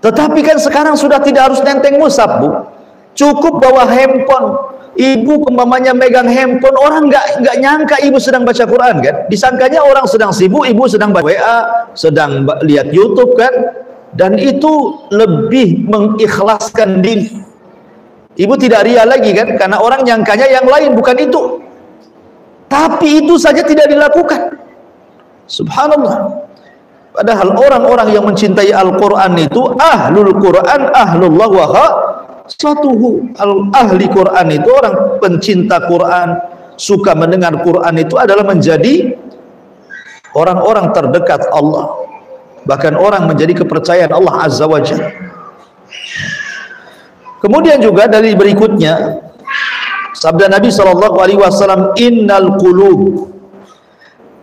S1: Tetapi kan sekarang sudah tidak harus nenteng mushaf, Bu. Cukup bawa handphone. Ibu umpamanya megang handphone, orang nggak nyangka ibu sedang baca Quran kan? Disangkanya orang sedang sibuk, ibu sedang baca WA, sedang lihat YouTube kan? Dan itu lebih mengikhlaskan diri. Ibu tidak ria lagi kan? Karena orang nyangkanya yang lain, bukan itu. Tapi itu saja tidak dilakukan. Subhanallah. Padahal orang-orang yang mencintai Al-Quran itu ahlul Quran, ahlullah wa satuhu. Ahli Quran itu orang pencinta Quran, suka mendengar Quran, itu adalah menjadi orang-orang terdekat Allah, bahkan orang menjadi kepercayaan Allah Azza wa Jalla. Kemudian juga dari berikutnya sabda Nabi SAW, innal qulub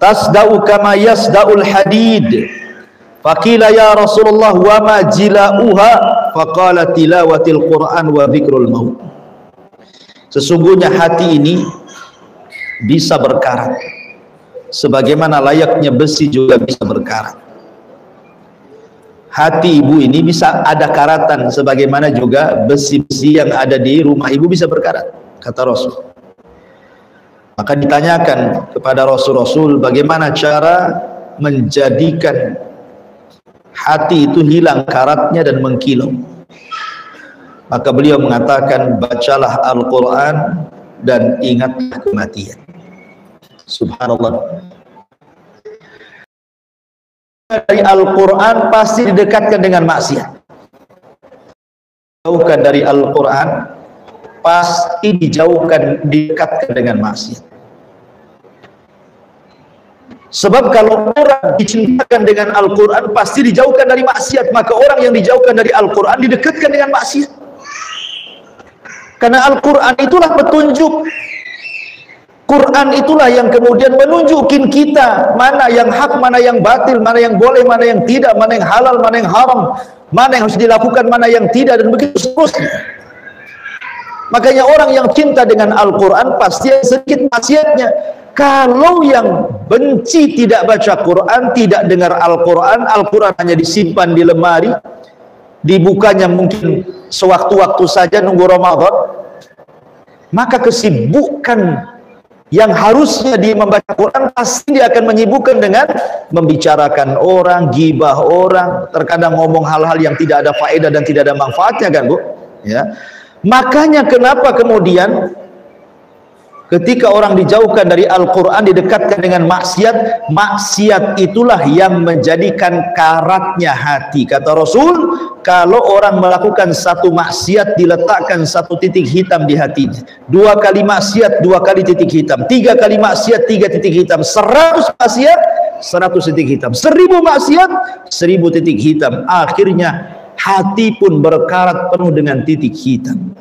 S1: tasda'u kama yasda'ul hadid. Faqila ya Rasulullah wa ma jila'uha? Faqala tilawatil Quran wa dzikrul maut. Sesungguhnya hati ini bisa berkarat, sebagaimana layaknya besi juga bisa berkarat. Hati ibu ini bisa ada karatan, sebagaimana juga besi-besi yang ada di rumah ibu bisa berkarat, kata Rasul. Maka ditanyakan kepada Rasul, bagaimana cara menjadikan hati itu hilang karatnya dan mengkilau? Maka beliau mengatakan, bacalah Al-Quran dan ingatlah kematian. Subhanallah. Dari Al-Quran pasti didekatkan dengan maksiat. Jauhkan dari Al-Quran pasti didekatkan dengan maksiat. Sebab kalau orang dicintakan dengan Al-Quran pasti dijauhkan dari maksiat, maka orang yang dijauhkan dari Al-Quran didekatkan dengan maksiat. Karena Al-Quran itulah petunjuk. Quran itulah yang kemudian menunjukin kita mana yang hak, mana yang batil, mana yang boleh, mana yang tidak, mana yang halal, mana yang haram, mana yang harus dilakukan, mana yang tidak, dan begitu seterusnya. Makanya orang yang cinta dengan Al-Quran pasti sedikit maksiatnya. Kalau yang benci tidak baca Quran, tidak dengar Al-Quran, Al-Quran hanya disimpan di lemari, dibukanya mungkin sewaktu-waktu saja nunggu Ramadan, maka kesibukan yang harusnya dia membaca Quran pasti dia akan menyibukkan dengan membicarakan orang, gibah orang, terkadang ngomong hal-hal yang tidak ada faedah dan tidak ada manfaatnya kan, Bu? Ya. Makanya kenapa kemudian ketika orang dijauhkan dari Al-Quran, didekatkan dengan maksiat, maksiat itulah yang menjadikan karatnya hati. Kata Rasul, kalau orang melakukan satu maksiat, diletakkan satu titik hitam di hatinya. 2 kali maksiat, 2 kali titik hitam. 3 kali maksiat, 3 titik hitam. 100 maksiat, 100 titik hitam. 1000 maksiat, 1000 titik hitam. Akhirnya hati pun berkarat penuh dengan titik hitam.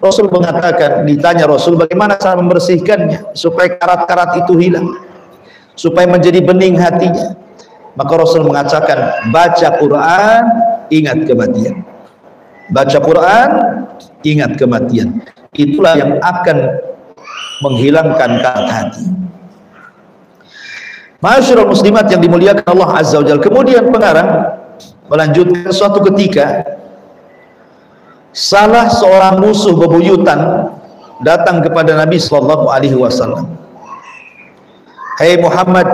S1: Rasul mengatakan, ditanya Rasul bagaimana cara membersihkannya supaya karat-karat itu hilang, supaya menjadi bening hatinya. Maka Rasul mengatakan, baca Quran, ingat kematian. Baca Quran, ingat kematian. Itulah yang akan menghilangkan karat hati. Ma'asyiral muslimat yang dimuliakan Allah Azza wa Jalla. Kemudian pengarang melanjutkan, suatu ketika salah seorang musuh bebuyutan datang kepada Nabi Sallallahu Alaihi Wasallam. Hai Muhammad,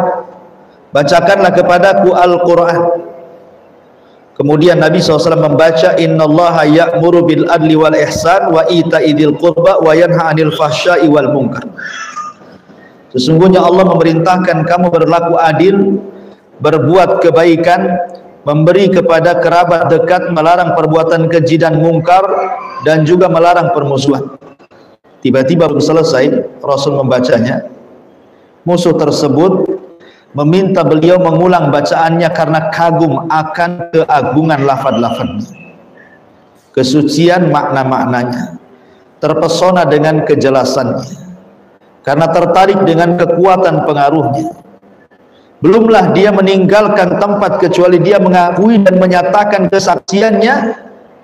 S1: bacakanlah kepadaku Al-Quran. Kemudian Nabi SAW membaca, Innallaha ya'muru bil adli wal ihsan wa ita'i dzil qurba wa yanha 'anil fahsya'i wal munkar. Sesungguhnya Allah memerintahkan kamu berlaku adil berbuat kebaikan, memberi kepada kerabat dekat, melarang perbuatan keji dan mungkar, dan juga melarang permusuhan. Tiba-tiba belum selesai Rasul membacanya, musuh tersebut meminta beliau mengulang bacaannya karena kagum akan keagungan lafaz-lafaznya, kesucian makna-maknanya, terpesona dengan kejelasannya, karena tertarik dengan kekuatan pengaruhnya. Belumlah dia meninggalkan tempat kecuali dia mengakui dan menyatakan kesaksiannya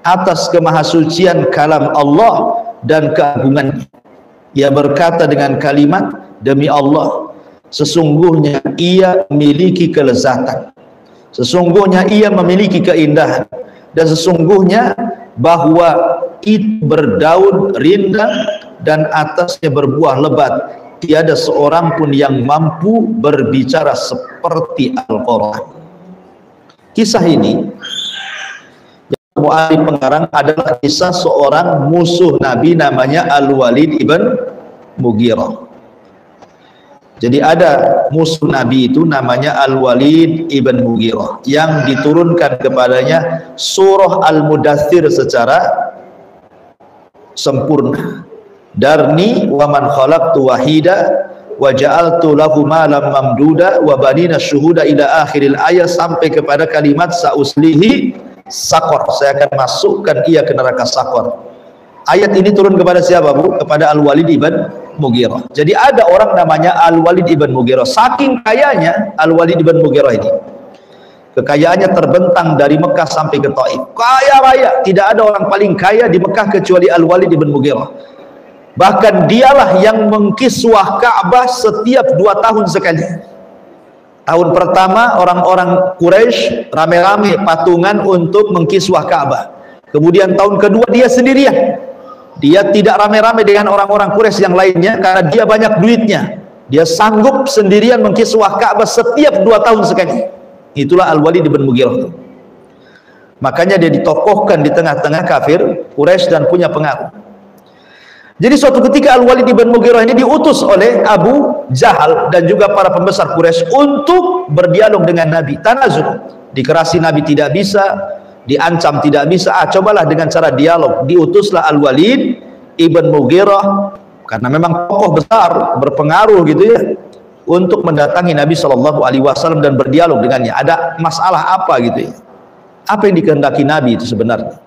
S1: atas kemahasucian kalam Allah dan keagungannya. Ia berkata dengan kalimat, demi Allah, sesungguhnya ia memiliki kelezatan, sesungguhnya ia memiliki keindahan, dan sesungguhnya bahwa itu berdaun rindang dan atasnya berbuah lebat. Tiada seorang pun yang mampu berbicara seperti Al-Quran. Kisah ini yang mu'allif pengarang adalah kisah seorang musuh Nabi namanya Al-Walid ibn Mughirah. Jadi ada musuh Nabi itu namanya Al-Walid ibn Mughirah yang diturunkan kepadanya surah Al-Mudaththir secara sempurna. Darni wa man khalaqtu wahida wa ja'altu lahu malam mamduda wa banina syuhuda ila akhiril ayat, sampai kepada kalimat sa'uslihi saqar, saya akan masukkan ia ke neraka saqar. Ayat ini turun kepada siapa, Bu? Kepada Al-Walid ibn Mughirah. Jadi ada orang namanya Al-Walid ibn Mughirah. Saking kayanya Al-Walid ibn Mughirah ini, kekayaannya terbentang dari Mekah sampai ke Taif, kaya raya. Tidak ada orang paling kaya di Mekah kecuali Al-Walid ibn Mughirah. Bahkan dialah yang mengkiswah Ka'bah setiap 2 tahun sekali. Tahun pertama orang-orang Quraisy rame-rame patungan untuk mengkiswah Ka'bah. Kemudian tahun kedua dia sendirian. Dia tidak rame-rame dengan orang-orang Quraisy yang lainnya karena dia banyak duitnya. Dia sanggup sendirian mengkiswah Ka'bah setiap 2 tahun sekali. Itulah Al-Walid ibn Mughirah. Makanya dia ditokohkan di tengah-tengah kafir Quraisy dan punya pengaruh. Jadi suatu ketika Al-Walid ibn Mughirah ini diutus oleh Abu Jahal dan juga para pembesar Quraisy untuk berdialog dengan Nabi. Tanazul, dikerasi Nabi tidak bisa, diancam tidak bisa. Cobalah dengan cara dialog. Diutuslah Al-Walid ibn Mughirah karena memang tokoh besar, berpengaruh gitu ya, untuk mendatangi Nabi SAW dan berdialog dengannya. Ada masalah apa gitu ya? Apa yang dikehendaki Nabi itu sebenarnya?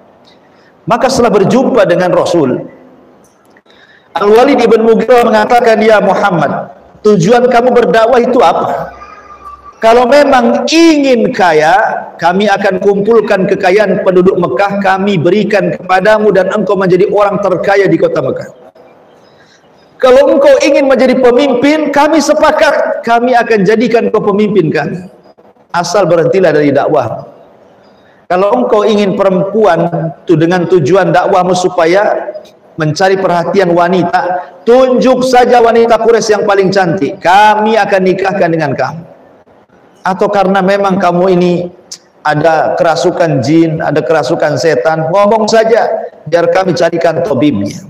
S1: Maka setelah berjumpa dengan Rasul, Al-Walid ibn Mughirah mengatakan, ya Muhammad, tujuan kamu berdakwah itu apa? Kalau memang ingin kaya, kami akan kumpulkan kekayaan penduduk Mekah, kami berikan kepadamu dan engkau menjadi orang terkaya di kota Mekah. Kalau engkau ingin menjadi pemimpin, kami sepakat, kami akan jadikan kau pemimpin kami. Asal berhentilah dari dakwah. Kalau engkau ingin perempuan itu dengan tujuan dakwahmu supaya mencari perhatian wanita, tunjuk saja wanita Quraisy yang paling cantik, kami akan nikahkan dengan kamu. Atau karena memang kamu ini ada kerasukan jin, ada kerasukan setan, ngomong saja biar kami carikan tabibnya.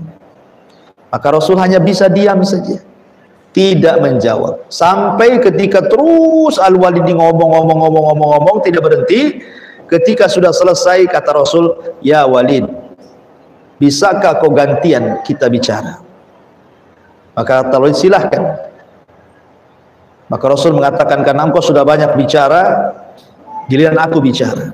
S1: Maka Rasul hanya bisa diam saja, tidak menjawab, sampai ketika terus Al-Walid ngomong tidak berhenti. Ketika sudah selesai, kata Rasul, ya Walid, bisakah kau gantian kita bicara? Maka kata Walid, silahkan. Maka Rasul mengatakan, karena engkau sudah banyak bicara, giliran aku bicara.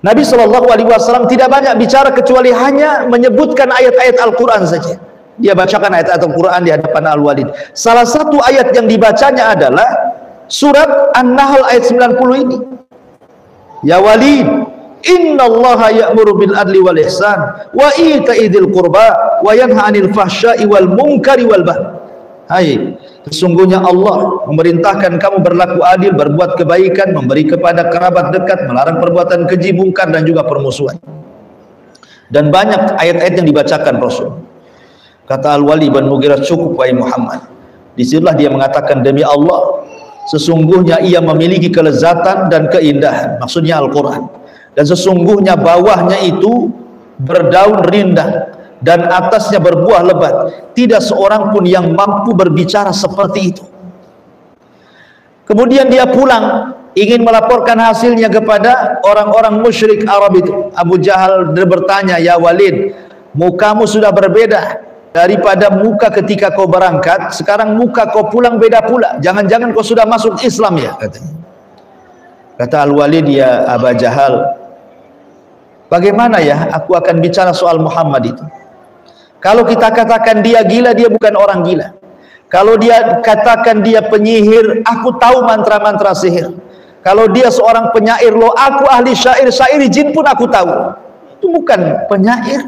S1: Nabi SAW tidak banyak bicara kecuali hanya menyebutkan ayat-ayat Al-Quran saja. Dia bacakan ayat-ayat Al-Quran di hadapan Al-Walid. Salah satu ayat yang dibacanya adalah surat An-Nahl ayat 90 ini. Ya Walid, innallaha ya'muru bil adli wal ihsan wa ita'i dzil qurba wa yanha 'anil fahsya'i wal munkari wal baghi. Hai, sesungguhnya Allah memerintahkan kamu berlaku adil, berbuat kebaikan, memberi kepada kerabat dekat, melarang perbuatan keji, mungkar dan juga permusuhan. Dan banyak ayat-ayat yang dibacakan Rasul. Kata Al-Walid bin Mughirah, cukup wahai Muhammad. Disitulah dia mengatakan, demi Allah, sesungguhnya ia memiliki kelezatan dan keindahan, maksudnya Al-Quran, dan sesungguhnya bawahnya itu berdaun rindang dan atasnya berbuah lebat. Tidak seorang pun yang mampu berbicara seperti itu. Kemudian dia pulang, ingin melaporkan hasilnya kepada orang-orang musyrik Arab itu. Abu Jahal bertanya, "Ya Walid, mukamu sudah berbeda daripada muka ketika kau berangkat, sekarang muka kau pulang beda pula. Jangan-jangan kau sudah masuk Islam ya?" katanya. Kata Al-Walid, "Ya Abu Jahal, bagaimana ya aku akan bicara soal Muhammad itu? Kalau kita katakan dia gila, dia bukan orang gila. Kalau dia katakan dia penyihir, aku tahu mantra-mantra sihir. Kalau dia seorang penyair, loh aku ahli syair, syairi jin pun aku tahu. Itu bukan penyair."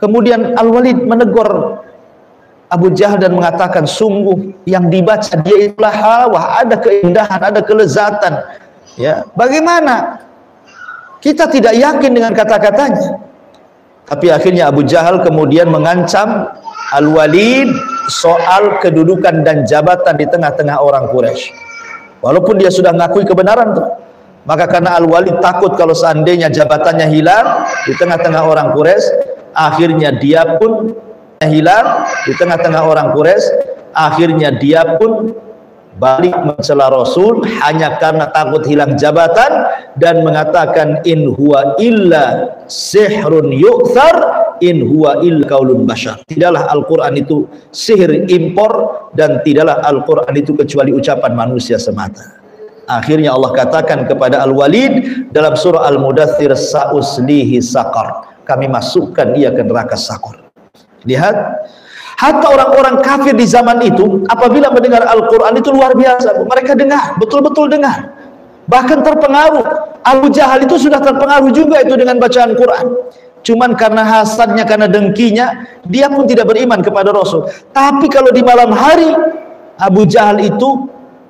S1: Kemudian Al-Walid menegur Abu Jahal dan mengatakan, sungguh yang dibaca dia itulah halwah, ada keindahan, ada kelezatan. Ya, bagaimana? Kita tidak yakin dengan kata-katanya. Tapi akhirnya Abu Jahal kemudian mengancam Al-Walid soal kedudukan dan jabatan di tengah-tengah orang Quraisy. Walaupun dia sudah mengakui kebenaran tuh. Maka karena Al-Walid takut kalau seandainya jabatannya hilang di tengah-tengah orang Quraisy, akhirnya dia pun hilang di tengah-tengah orang Quraisy, akhirnya dia pun balik mencela Rasul hanya karena takut hilang jabatan dan mengatakan, in huwa illa sihrun yu'thar in huwa illa qaulun bashar. Tidaklah Al-Quran itu sihir impor dan tidaklah Al-Quran itu kecuali ucapan manusia semata. Akhirnya Allah katakan kepada Al-Walid dalam surah Al-Mudaththir, sa'uslihi saqar, kami masukkan dia ke neraka Saqar. Lihat, hatta orang-orang kafir di zaman itu apabila mendengar Al-Quran itu luar biasa. Mereka dengar, betul-betul dengar, bahkan terpengaruh. Abu Jahal itu sudah terpengaruh juga itu dengan bacaan Quran. Cuman karena hasadnya, karena dengkinya, dia pun tidak beriman kepada Rasul. Tapi kalau di malam hari Abu Jahal itu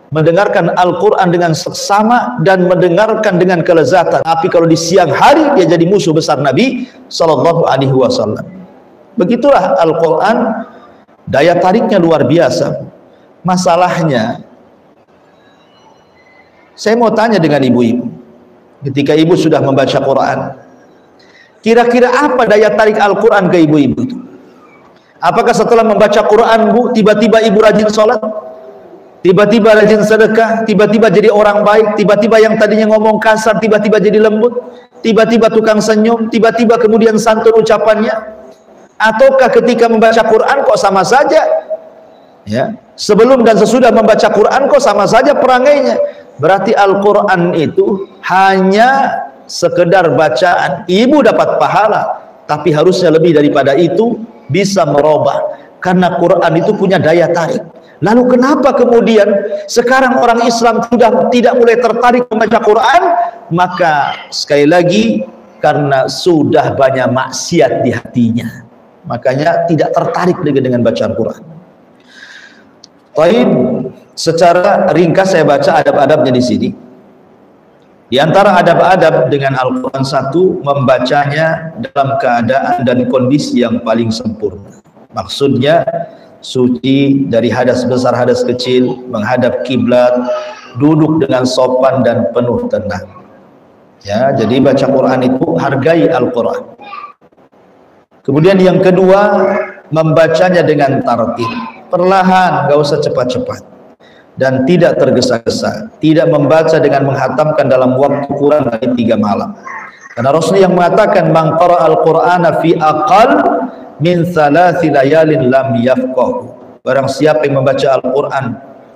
S1: mendengarkan Al-Quran dengan seksama dan mendengarkan dengan kelezatan. Tapi kalau di siang hari dia jadi musuh besar Nabi Sallallahu Alaihi Wasallam. Begitulah Al-Quran, daya tariknya luar biasa. Masalahnya, saya mau tanya dengan ibu-ibu, ketika ibu sudah membaca Quran, kira-kira apa daya tarik Al-Quran ke ibu-ibu itu? Apakah setelah membaca Quran, Bu, tiba-tiba ibu rajin sholat, tiba-tiba rajin sedekah, tiba-tiba jadi orang baik, tiba-tiba yang tadinya ngomong kasar tiba-tiba jadi lembut, tiba-tiba tukang senyum, tiba-tiba kemudian santun ucapannya? Ataukah ketika membaca Quran kok sama saja, ya, sebelum dan sesudah membaca Quran kok sama saja perangainya? Berarti Al-Quran itu hanya sekedar bacaan. Ibu dapat pahala, tapi harusnya lebih daripada itu, bisa merubah, karena Quran itu punya daya tarik. Lalu kenapa kemudian sekarang orang Islam sudah tidak mulai tertarik membaca Quran? Maka sekali lagi, karena sudah banyak maksiat di hatinya, makanya tidak tertarik dengan bacaan Quran. Baik, secara ringkas saya baca adab-adabnya di sini. Di antara adab-adab dengan Al-Quran, satu, membacanya dalam keadaan dan kondisi yang paling sempurna. Maksudnya suci dari hadas besar, hadas kecil, menghadap kiblat, duduk dengan sopan dan penuh tenang. Ya, jadi baca Quran itu hargai Al-Quran. Kemudian yang kedua, membacanya dengan tartil, perlahan, gak usah cepat-cepat, dan tidak tergesa-gesa. Tidak membaca dengan menghatamkan dalam waktu kurang dari 3 malam. Karena Rasul yang mengatakan, man qara'al Qur'ana fi aqal min 3 layalin lam yafqahu. Barang siapa yang membaca Al-Quran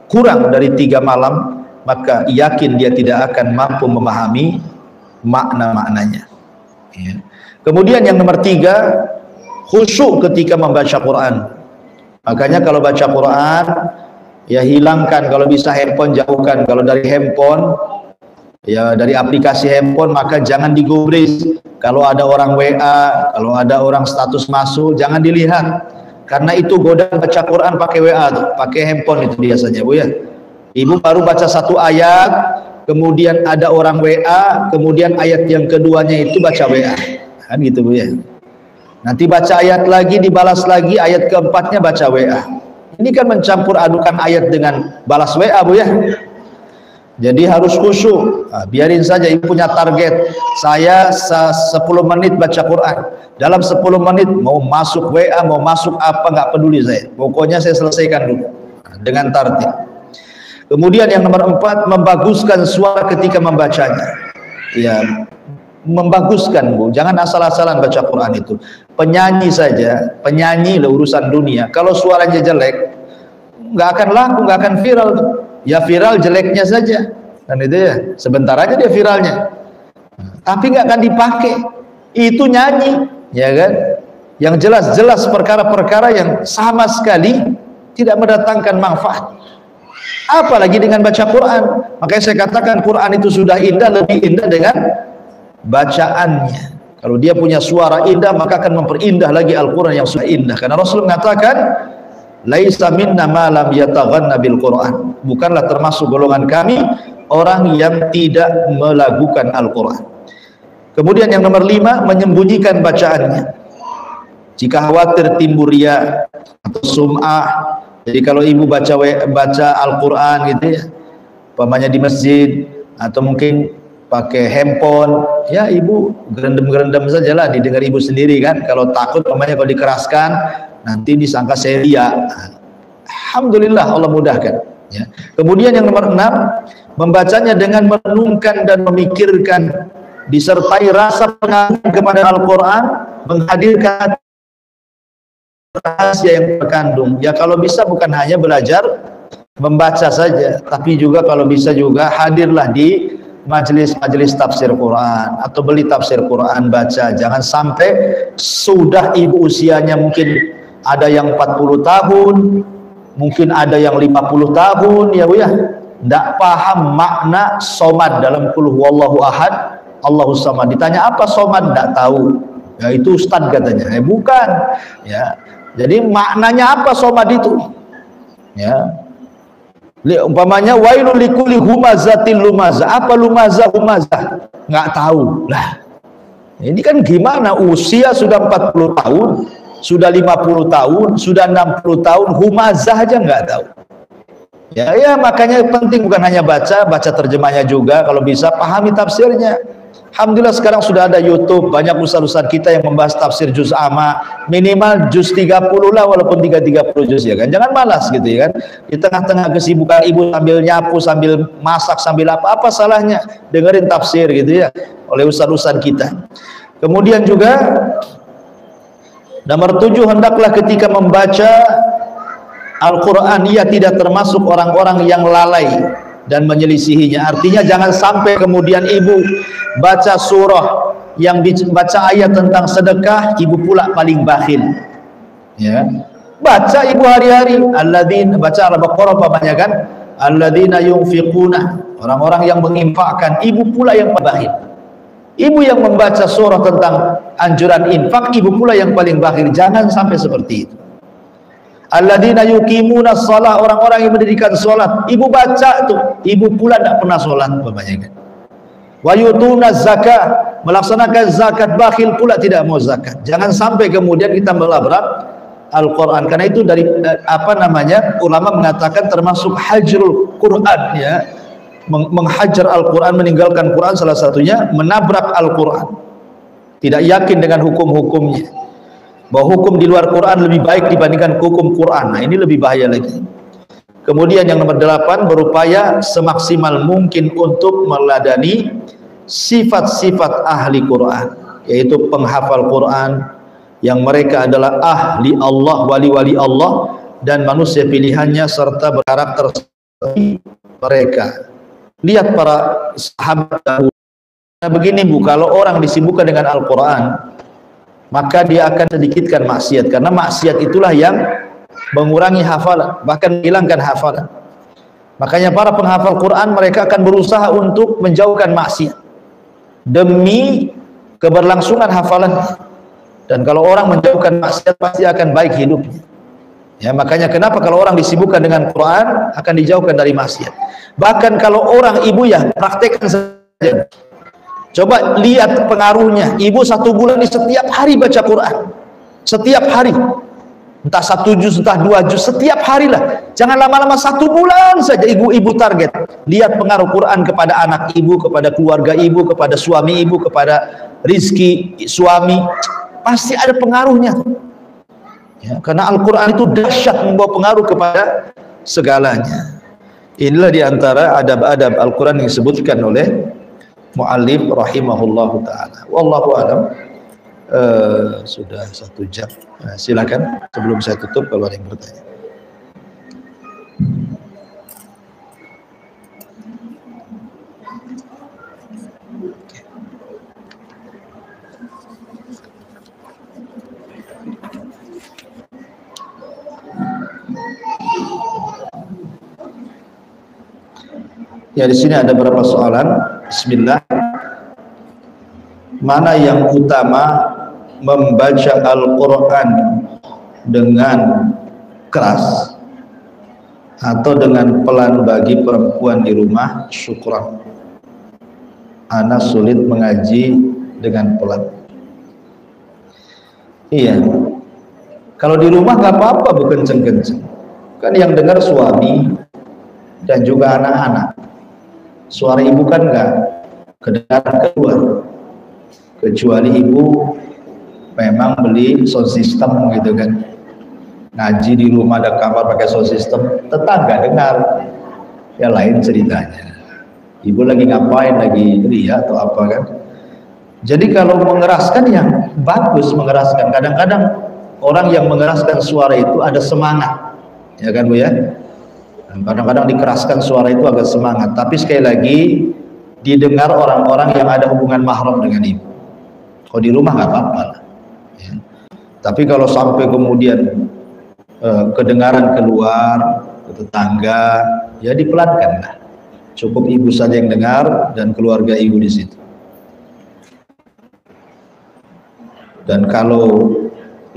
S1: kurang dari 3 malam, maka yakin dia tidak akan mampu memahami makna-maknanya. Ya. Kemudian yang nomor 3, khusyuk ketika membaca Quran. Makanya kalau baca Quran, ya hilangkan, kalau bisa handphone jauhkan. Kalau dari handphone, ya dari aplikasi handphone, maka jangan digubris. Kalau ada orang WA, kalau ada orang status masuk, jangan dilihat, karena itu godaan baca Quran pakai WA tuh, pakai handphone itu biasanya, Bu ya. Ibu baru baca 1 ayat, kemudian ada orang WA, kemudian ayat yang keduanya itu baca WA, kan gitu, Bu ya. Nanti baca ayat lagi, dibalas lagi, ayat keempatnya baca WA. Ini kan mencampur adukan ayat dengan balas WA, Bu ya. Jadi harus khusyuk. Nah, biarin saja, ibu punya target, saya 10 menit baca Quran. Dalam 10 menit mau masuk WA, mau masuk apa, nggak peduli saya. Pokoknya saya selesaikan dulu dengan tartib. Kemudian yang nomor 4, membaguskan suara ketika membacanya. Ya, membaguskan, Bu. Jangan asal-asalan baca Quran itu. Penyanyi saja, penyanyi lah urusan dunia. Kalau suaranya jelek, nggak akan laku, nggak akan viral. Ya viral jeleknya saja. Dan itu ya, sebentar aja dia viralnya. Tapi nggak akan dipakai. Itu nyanyi, ya kan? Yang jelas-jelas perkara-perkara yang sama sekali tidak mendatangkan manfaat. Apalagi dengan baca Quran. Makanya saya katakan Quran itu sudah indah, lebih indah dengan bacaannya. Kalau dia punya suara indah, maka akan memperindah lagi Al-Quran yang sudah indah. Karena Rasul mengatakan, laisa minna ma lam yataghanna bil Quran. Bukanlah termasuk golongan kami orang yang tidak melagukan Al-Quran. Kemudian yang nomor 5, menyembunyikan bacaannya. Jika khawatir timbul riya atau sum'ah, jadi kalau ibu baca Al-Quran gitu ya, umpamanya di masjid atau mungkin pakai handphone, ya ibu gerendam-gerendam sajalah, didengar ibu sendiri kan. Kalau takut umpamanya kalau dikeraskan nanti disangka saya riya. Alhamdulillah Allah mudahkan ya. Kemudian yang nomor 6, membacanya dengan merenungkan dan memikirkan, disertai rasa pengagungan kepada Al-Quran, menghadirkan rahasia yang terkandung. Ya kalau bisa bukan hanya belajar membaca saja, tapi juga kalau bisa juga hadirlah di majelis-majelis tafsir Quran atau beli tafsir Quran baca. Jangan sampai sudah ibu usianya mungkin ada yang 40 tahun, mungkin ada yang 50 tahun ya Bu ya, tidak paham makna somad dalam qul huwallahu ahad Allahus samad. Ditanya apa somad, tidak tahu. Ya itu ustadz katanya. Bukan ya. Jadi maknanya apa somad itu? Ya. Umpamanya wailul likulli humazatil lumazah. Apa lumazah humazah? Nggak tahu. Lah. Ini kan gimana, usia sudah 40 tahun, sudah 50 tahun, sudah 60 tahun, humazah aja nggak tahu. Ya makanya penting bukan hanya baca terjemahnya juga, kalau bisa pahami tafsirnya. Alhamdulillah sekarang sudah ada YouTube, banyak ustaz-ustaz kita yang membahas tafsir juz amma, minimal juz 30 lah, walaupun 30 juz ya kan. Jangan malas gitu ya kan. Di tengah-tengah kesibukan ibu sambil nyapu, sambil masak, sambil apa salahnya dengerin tafsir gitu ya oleh ustaz-ustaz kita. Kemudian juga nomor 7, hendaklah ketika membaca Al-Quran ia tidak termasuk orang-orang yang lalai dan menyelisihinya. Artinya jangan sampai kemudian ibu baca surah yang baca ayat tentang sedekah, ibu pula paling bakhil ya. Baca ibu hari-hari alladzina, baca Al-Baqarah umpamanya kan, alladzina yunfiquna, orang-orang yang menginfakkan, ibu pula yang bakhil. Ibu yang membaca surah tentang anjuran infak, ibu pula yang paling bakhil. Jangan sampai seperti itu. Alladzina yuqimuna shalah, orang-orang yang mendirikan salat, ibu baca tuh, ibu pula tidak pernah salat umpamanya kan. Wa yutuna zakah, melaksanakan zakat, bakhil pula tidak mau zakat. Jangan sampai kemudian kita melabrak Al-Quran. Karena itu dari ulama mengatakan termasuk hajrul Quran ya, menghajar Al-Quran, meninggalkan Quran, salah satunya menabrak Al-Quran, tidak yakin dengan hukum-hukumnya, bahwa hukum di luar Quran lebih baik dibandingkan hukum Quran. Nah ini lebih bahaya lagi. Kemudian yang nomor 8, berupaya semaksimal mungkin untuk meladani sifat-sifat ahli Quran, yaitu penghafal Quran yang mereka adalah ahli Allah, wali-wali Allah dan manusia pilihannya, serta berkarakter seperti mereka. Lihat para sahabat dahulu. Nah begini Bu, kalau orang disibukkan dengan Al-Quran, maka dia akan sedikitkan maksiat, karena maksiat itulah yang mengurangi hafalan, bahkan menghilangkan hafalan. Makanya para penghafal Quran mereka akan berusaha untuk menjauhkan maksiat demi keberlangsungan hafalan. Dan kalau orang menjauhkan maksiat pasti akan baik hidupnya. Ya, makanya kenapa kalau orang disibukkan dengan Quran akan dijauhkan dari maksiat. Bahkan kalau orang ibu ya praktekkan saja. Coba lihat pengaruhnya. Ibu 1 bulan ini setiap hari baca Quran. Setiap hari. Entah 1 juz, entah 2 juz, setiap hari lah. Jangan lama-lama, 1 bulan saja ibu target. Lihat pengaruh Quran kepada anak ibu, kepada keluarga ibu, kepada suami ibu, kepada rizki suami. Pasti ada pengaruhnya. Ya, karena Al-Quran itu dahsyat, membawa pengaruh kepada segalanya. Inilah diantara adab-adab Al-Quran yang disebutkan oleh mu'allif rahimahullahu ta'ala. Wallahu a'lam. Sudah 1 jam. Nah, silakan sebelum saya tutup kalau ada yang bertanya. Ya, di sini ada beberapa soalan. Bismillah. Mana yang utama, membaca Al-Quran dengan keras atau dengan pelan bagi perempuan di rumah? Syukran, ana sulit mengaji dengan pelan. Iya, kalau di rumah nggak apa-apa, bukan kenceng-kenceng. Kan yang dengar suami dan juga anak-anak. Suara ibu kan nggak kedengaran keluar, kecuali ibu memang beli sound system gitu kan. Ngaji di rumah ada kamar pakai sound system, tetangga dengar, ya lain ceritanya. Ibu lagi ngapain, lagi ria atau apa kan. Jadi kalau mengeraskan ya bagus, mengeraskan. Kadang-kadang orang yang mengeraskan suara itu ada semangat, ya kan Bu ya. Kadang-kadang dikeraskan suara itu agak semangat, tapi sekali lagi didengar orang-orang yang ada hubungan mahram dengan ibu. Kalau di rumah nggak apa-apa ya. Tapi kalau sampai kemudian kedengaran keluar ke tetangga, ya dipelankan lah. Cukup ibu saja yang dengar dan keluarga ibu di situ. Dan kalau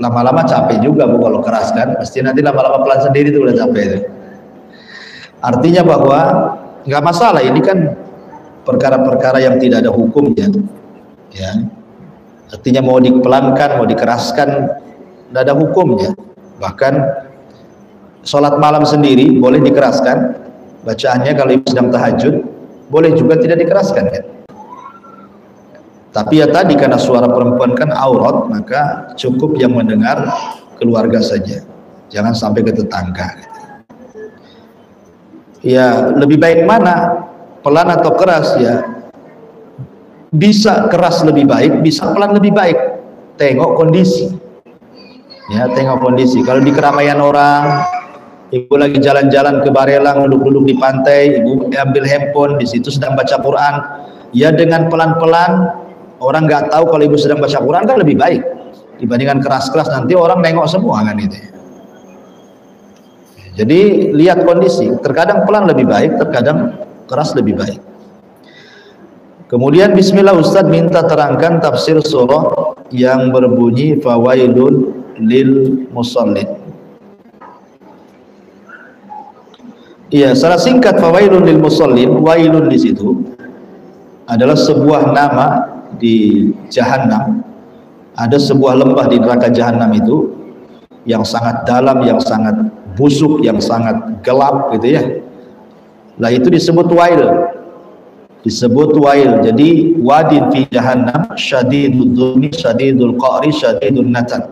S1: lama-lama capek juga Bu kalau keras kan, pasti nanti lama-lama pelan sendiri tuh udah capek itu. Artinya bahwa nggak masalah, ini kan perkara-perkara yang tidak ada hukumnya, ya. Artinya mau dipelankan, mau dikeraskan, tidak ada hukumnya. Bahkan sholat malam sendiri boleh dikeraskan, bacaannya kalau ibu sedang tahajud, boleh juga tidak dikeraskan kan. Tapi ya tadi karena suara perempuan kan aurat, maka cukup yang mendengar keluarga saja, jangan sampai ke tetangga gitu. Ya lebih baik mana, pelan atau keras? Ya bisa keras lebih baik, bisa pelan lebih baik, tengok kondisi ya, tengok kondisi. Kalau di keramaian orang, ibu lagi jalan-jalan ke Barelang, duduk-duduk di pantai, ibu ambil handphone, di situ sedang baca Quran, ya dengan pelan-pelan, orang nggak tahu kalau ibu sedang baca Quran kan lebih baik dibandingkan keras-keras, nanti orang nengok semua kan itu. Jadi lihat kondisi, terkadang pelan lebih baik, terkadang keras lebih baik. Kemudian bismillah, Ustadz minta terangkan tafsir surah yang berbunyi fawailun lil musallin. Iya, secara singkat fawailun lil musallin, wailun di situ adalah sebuah nama di Jahannam. Ada sebuah lembah di neraka Jahannam itu yang sangat dalam, yang sangat busuk, yang sangat gelap gitu ya. Lah itu disebut wail. Disebut wail. Jadi wadin fi jahannam syadidul dhulmi syadidul qa'ri syadidul natan.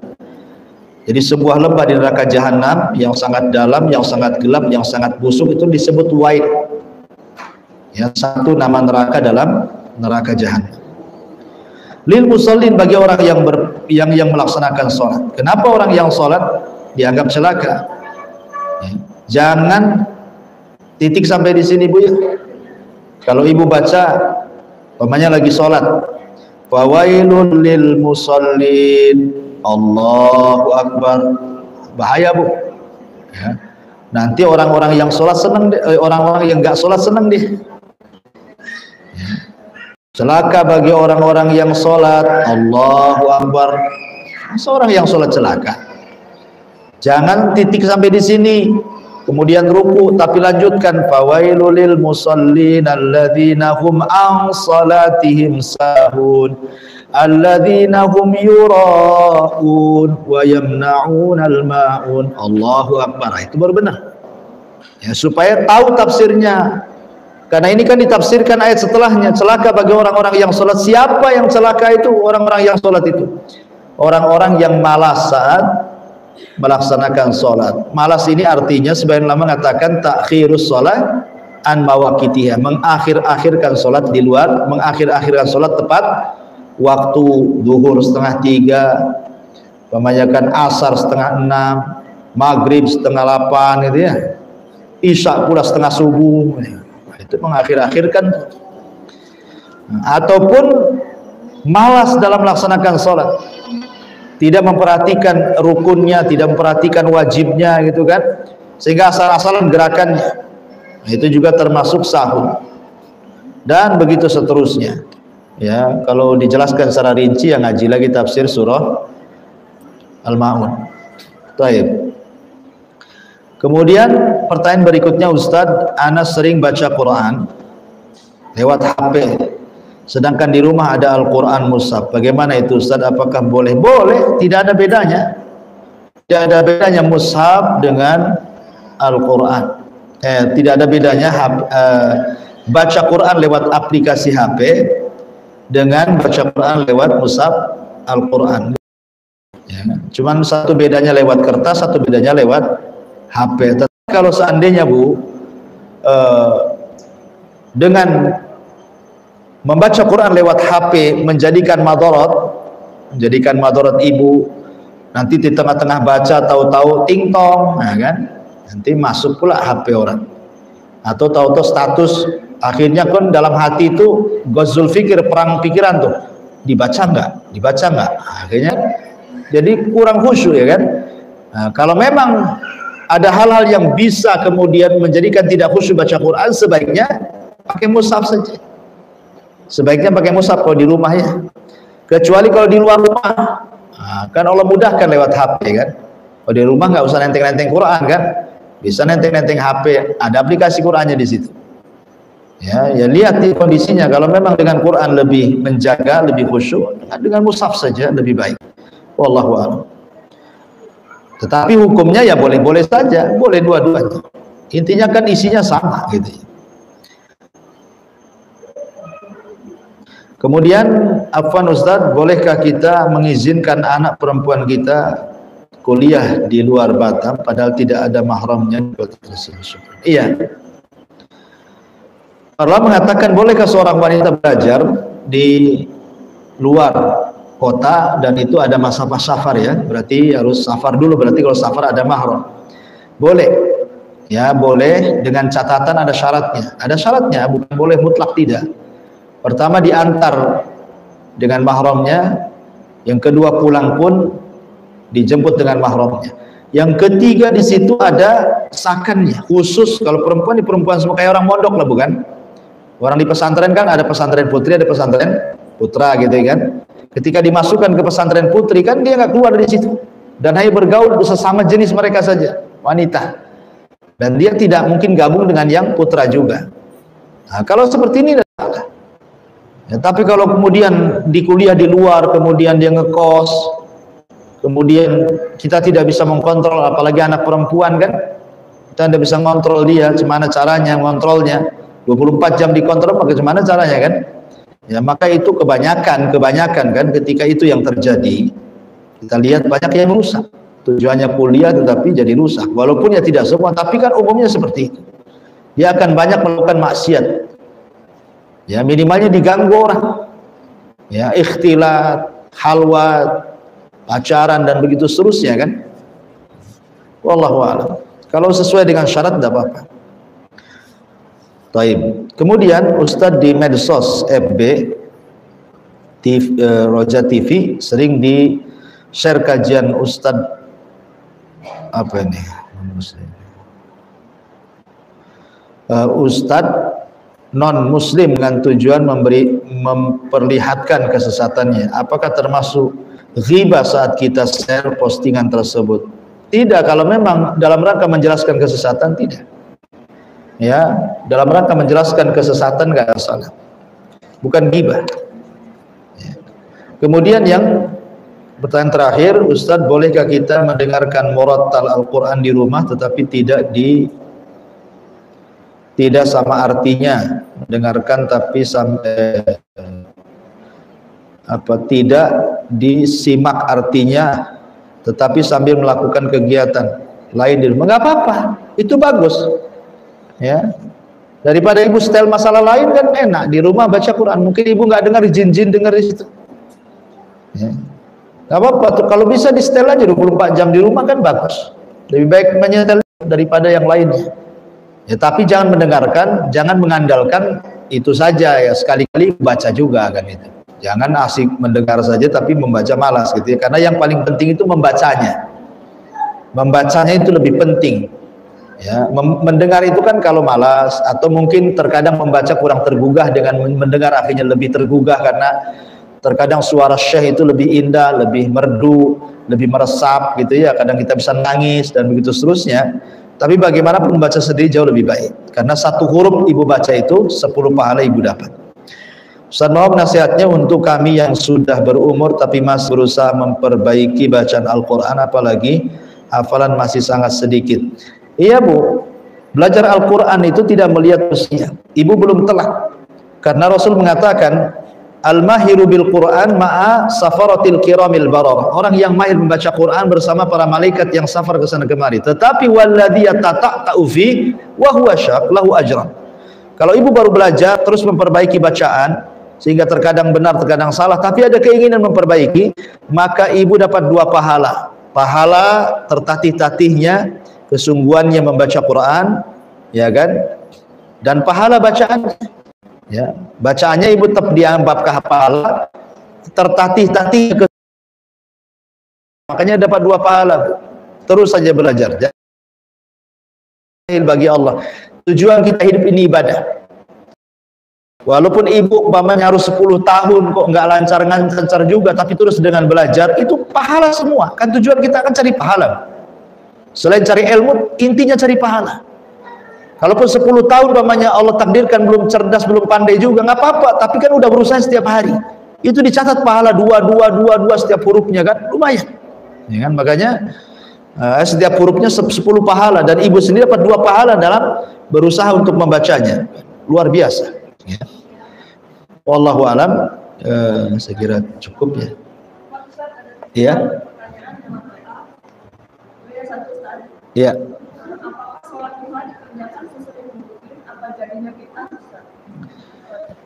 S1: Jadi sebuah lembah di neraka Jahannam yang sangat dalam, yang sangat gelap, yang sangat busuk itu disebut wail. Ya, satu nama neraka dalam neraka Jahannam. Lil musallin, bagi orang yang melaksanakan sholat. Kenapa orang yang sholat dianggap celaka? Ya, jangan titik sampai di sini Bu ya. Kalau ibu baca, umpamanya lagi sholat, fawailun lil musallin, Allahu Akbar, bahaya Bu ya. Nanti orang-orang yang sholat senang, orang-orang yang nggak sholat senang deh ya. Celaka bagi orang-orang yang sholat, Allahu Akbar. Seorang yang sholat celaka. Jangan titik sampai di sini kemudian ruku, tapi lanjutkan fawailul lil musallin alladzina hum an salatihim sahun alladzina hum yura'un wa yamna'unal ma'un. Allahu Akbar. Itu baru benar ya, supaya tahu tafsirnya. Karena ini kan ditafsirkan ayat setelahnya, celaka bagi orang-orang yang sholat. Siapa yang celaka itu? Orang-orang yang sholat itu orang-orang yang malas saat melaksanakan sholat. Malas ini artinya sebagian ulama mengatakan takhirus sholat an mawaqitiha, mengakhir-akhirkan salat di luar, mengakhir-akhirkan salat tepat waktu. Zuhur 5:30, kebanyakan asar 5:30, maghrib 7:30 gitu ya, isya pula 6:30. Nah, itu mengakhir-akhirkan. Ataupun malas dalam melaksanakan sholat, tidak memperhatikan rukunnya, tidak memperhatikan wajibnya gitu kan, sehingga asal-asalan gerakannya. Nah, itu juga termasuk sahur. Dan begitu seterusnya. Ya, kalau dijelaskan secara rinci yang ngaji lagi tafsir surah Al-Ma'un. Baik. Kemudian pertanyaan berikutnya, Ustadz, ana sering baca Quran lewat HP, sedangkan di rumah ada Al-Quran mushaf. Bagaimana itu, Ustadz? Apakah boleh? Boleh, tidak ada bedanya. Tidak ada bedanya mushaf dengan Al-Quran. Tidak ada bedanya baca Quran lewat aplikasi HP dengan baca Quran lewat mushaf Al-Quran. Ya, cuman satu bedanya lewat kertas, satu bedanya lewat HP. Tapi kalau seandainya Bu, dengan membaca Quran lewat HP menjadikan madarat ibu, nanti di tengah-tengah baca tahu-tahu ting tong, nah kan, nanti masuk pula HP orang, atau tahu-tahu status, akhirnya kan dalam hati itu ghazul fikir, perang pikiran tuh, dibaca nggak, akhirnya jadi kurang khusyuk ya kan. Nah, kalau memang ada hal-hal yang bisa kemudian menjadikan tidak khusyuk baca Quran, sebaiknya pakai mushaf saja. Sebaiknya pakai mushaf kalau di rumah ya. Kecuali kalau di luar rumah, nah, kan Allah mudahkan lewat HP kan. Kalau di rumah nggak usah nenteng-nenteng Quran kan, bisa nenteng-nenteng HP, ada aplikasi Qurannya di situ. Ya lihat di kondisinya. Kalau memang dengan Quran lebih menjaga, lebih khusyuk, dengan mushaf saja lebih baik. Wallahu a'lam. Tetapi hukumnya ya boleh-boleh saja, boleh dua-duanya. Intinya kan isinya sama gitu. Kemudian, afwan Ustadz, bolehkah kita mengizinkan anak perempuan kita kuliah di luar Batam padahal tidak ada mahramnya? Iya. Allah mengatakan, bolehkah seorang wanita belajar di luar kota dan itu ada masalah safar ya, berarti harus safar dulu, berarti kalau safar ada mahram. Boleh. Ya, boleh dengan catatan ada syaratnya, bukan boleh mutlak tidak. Pertama diantar dengan mahramnya, yang kedua pulang pun dijemput dengan mahramnya. Yang ketiga di situ ada sakannya, khusus kalau perempuan di perempuan semua kayak orang mondok lah bukan? Orang di pesantren kan ada pesantren putri, ada pesantren putra gitu kan. Ketika dimasukkan ke pesantren putri kan dia nggak keluar dari situ dan hanya bergaul sesama jenis mereka saja, wanita, dan dia tidak mungkin gabung dengan yang putra juga. Nah, kalau seperti ini tidak salah. Ya, tapi kalau kemudian di kuliah di luar, kemudian dia ngekos, kemudian kita tidak bisa mengkontrol, apalagi anak perempuan kan, kita tidak bisa mengontrol dia, gimana caranya mengontrolnya, 24 jam dikontrol, bagaimana caranya kan? Ya, maka itu kebanyakan kan ketika itu yang terjadi, kita lihat banyak yang rusak. Tujuannya kuliah tetapi jadi rusak. Walaupun ya tidak semua, tapi kan umumnya seperti itu. Dia akan banyak melakukan maksiat. Ya, minimalnya diganggu orang. Ya, ikhtilat, halwat, pacaran dan begitu seterusnya kan. Wallahu a'lam. Kalau sesuai dengan syarat tidak apa-apa. Taib. Kemudian Ustadz di medsos FB TV, Roja TV sering di share kajian Ustadz apa ini? Ustadz non muslim dengan tujuan memperlihatkan kesesatannya. Apakah termasuk ghibah saat kita share postingan tersebut? Tidak, kalau memang dalam rangka menjelaskan kesesatan tidak. Ya, dalam rangka menjelaskan kesesatan nggak salah, bukan ghibah. Ya. Kemudian yang pertanyaan terakhir, Ustadz, bolehkah kita mendengarkan murattal Al-Quran di rumah tetapi tidak sama artinya, mendengarkan tapi tidak disimak artinya tetapi sambil melakukan kegiatan lain di rumah? Nggak apa-apa, itu bagus. Ya, Daripada ibu setel masalah lain kan enak di rumah baca Quran. Mungkin ibu nggak dengar jin-jin dengar di situ. Ya. Gak apa-apa tuh, kalau bisa di setel aja 24 jam di rumah kan bagus. Lebih baik menyetel daripada yang lainnya. Ya, tapi jangan mendengarkan, jangan mengandalkan itu saja ya, sekali-kali baca juga kan itu. Jangan asik mendengar saja tapi membaca malas gitu ya. Karena yang paling penting itu membacanya. Membacanya itu lebih penting. Ya, mendengar itu kan kalau malas atau mungkin terkadang membaca kurang tergugah, dengan mendengar akhirnya lebih tergugah karena terkadang suara syekh itu lebih indah, lebih merdu, lebih meresap gitu ya. Kadang kita bisa nangis dan begitu seterusnya. Tapi bagaimanapun membaca sendiri jauh lebih baik. Karena satu huruf ibu baca itu 10 pahala ibu dapat. Ustaz, mohon nasihatnya untuk kami yang sudah berumur tapi masih berusaha memperbaiki bacaan Al-Quran, apalagi hafalan masih sangat sedikit. Iya Bu, belajar Al-Quran itu tidak melihat usia. Ibu belum telat. Karena Rasul mengatakan, Al-mahiru bil Quran ma'a safaratil kiramil barar. Orang yang mahir membaca Quran bersama para malaikat yang safar ke sana kemari. Tetapi walladhi yatata'u fi wa huwa syaq lahu ajran. Kalau ibu baru belajar terus memperbaiki bacaan sehingga terkadang benar terkadang salah, tapi ada keinginan memperbaiki, maka ibu dapat 2 pahala. Pahala tertatih-tatihnya, kesungguhannya membaca Quran, ya kan? Dan pahala bacaan. Ya, bacaannya ibu tetap dianggap pahala, tertatih-tatih ke, makanya dapat 2 pahala. Terus saja belajar. Bagi Allah. Tujuan kita hidup ini ibadah. Walaupun ibu umpamanya harus 10 tahun kok nggak lancar juga, tapi terus dengan belajar itu pahala semua. Kan tujuan kita akan cari pahala. Selain cari ilmu, intinya cari pahala. Kalaupun 10 tahun umpamanya Allah takdirkan belum cerdas, belum pandai juga, nggak apa-apa, tapi kan udah berusaha setiap hari. Itu dicatat pahala 2 setiap hurufnya kan, lumayan. Ya kan? Makanya setiap hurufnya 10 pahala, dan ibu sendiri dapat 2 pahala dalam berusaha untuk membacanya. Luar biasa. Ya. Wallahu alam, saya kira cukup ya. Iya. Iya.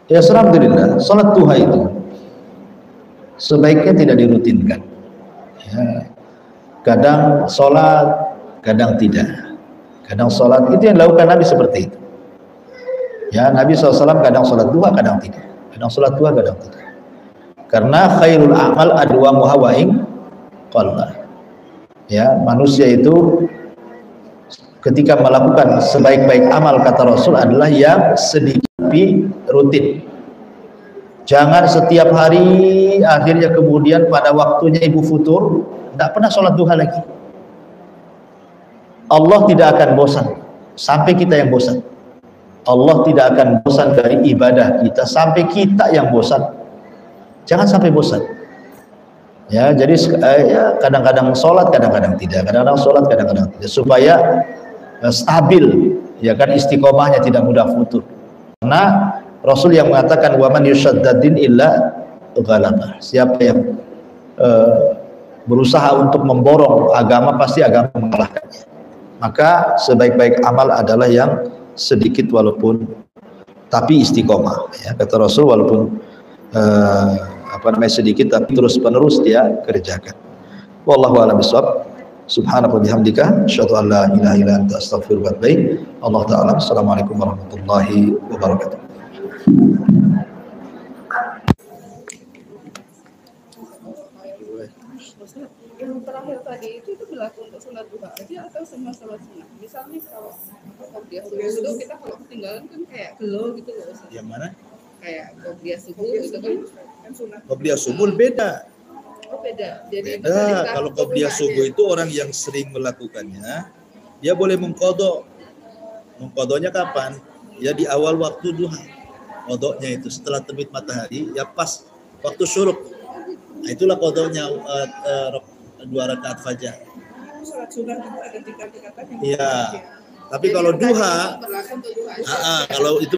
S1: Ya, alhamdulillah, salat duha itu sebaiknya tidak dirutinkan. Ya. Kadang salat, kadang tidak. Kadang salat itu yang dilakukan Nabi seperti itu. Ya, Nabi SAW kadang salat duha, kadang tidak. Kadang salat duha, kadang tidak. Karena khairul a'mal adwamuha wa in qalla. Ya, manusia itu ketika melakukan sebaik-baik amal, kata Rasul, adalah yang sedikit tapi rutin. Jangan setiap hari akhirnya kemudian pada waktunya ibu futur tidak pernah sholat duha lagi. Allah tidak akan bosan sampai kita yang bosan. Allah tidak akan bosan dari ibadah kita sampai kita yang bosan. Jangan sampai bosan. Ya, jadi ya, kadang-kadang sholat, kadang-kadang tidak. Kadang-kadang sholat, kadang-kadang tidak. Supaya stabil, ya kan, istiqomahnya tidak mudah futur. Karena Rasul yang mengatakan waman yushaddadin illa ghalabah. Siapa yang berusaha untuk memborong agama, pasti agama mengalahkannya. Maka sebaik-baik amal adalah yang sedikit walaupun tapi istiqomah. Ya, kata Rasul, walaupun sedikit tapi terus penerus dia kerjakan. Wallahu a'lam bishawab. Subhanaka wa bihamdika asyhadu an la ilaha illa anta astaghfiruka wa atubu ilaik. Allah taala. Assalamualaikum warahmatullahi wabarakatuh.
S2: Yang terakhir tadi itu berlaku untuk sholat duha aja atau semua sholat sunnah? Misalnya kalau qobliyah subuh kita kalau ketinggalan kan kayak gelo gitu loh.
S1: Yang mana?
S2: Kayak qobliyah subuh itu kan sunnah.
S1: Qobliyah subuh beda.
S2: Oh beda. Jadi
S1: beda. Kalau qobliyah subuh itu orang yang sering melakukannya, dia boleh mengqadha. Mengqadhanya kapan? Ya di awal waktu duha. Qadhanya itu setelah terbit matahari, ya pas waktu syuruk. Nah, itulah qadhanya 2 rakaat fajar.
S2: Salat sunnah itu ada 3 tingkatan.
S1: Iya. Tapi kalau duha, kalau itu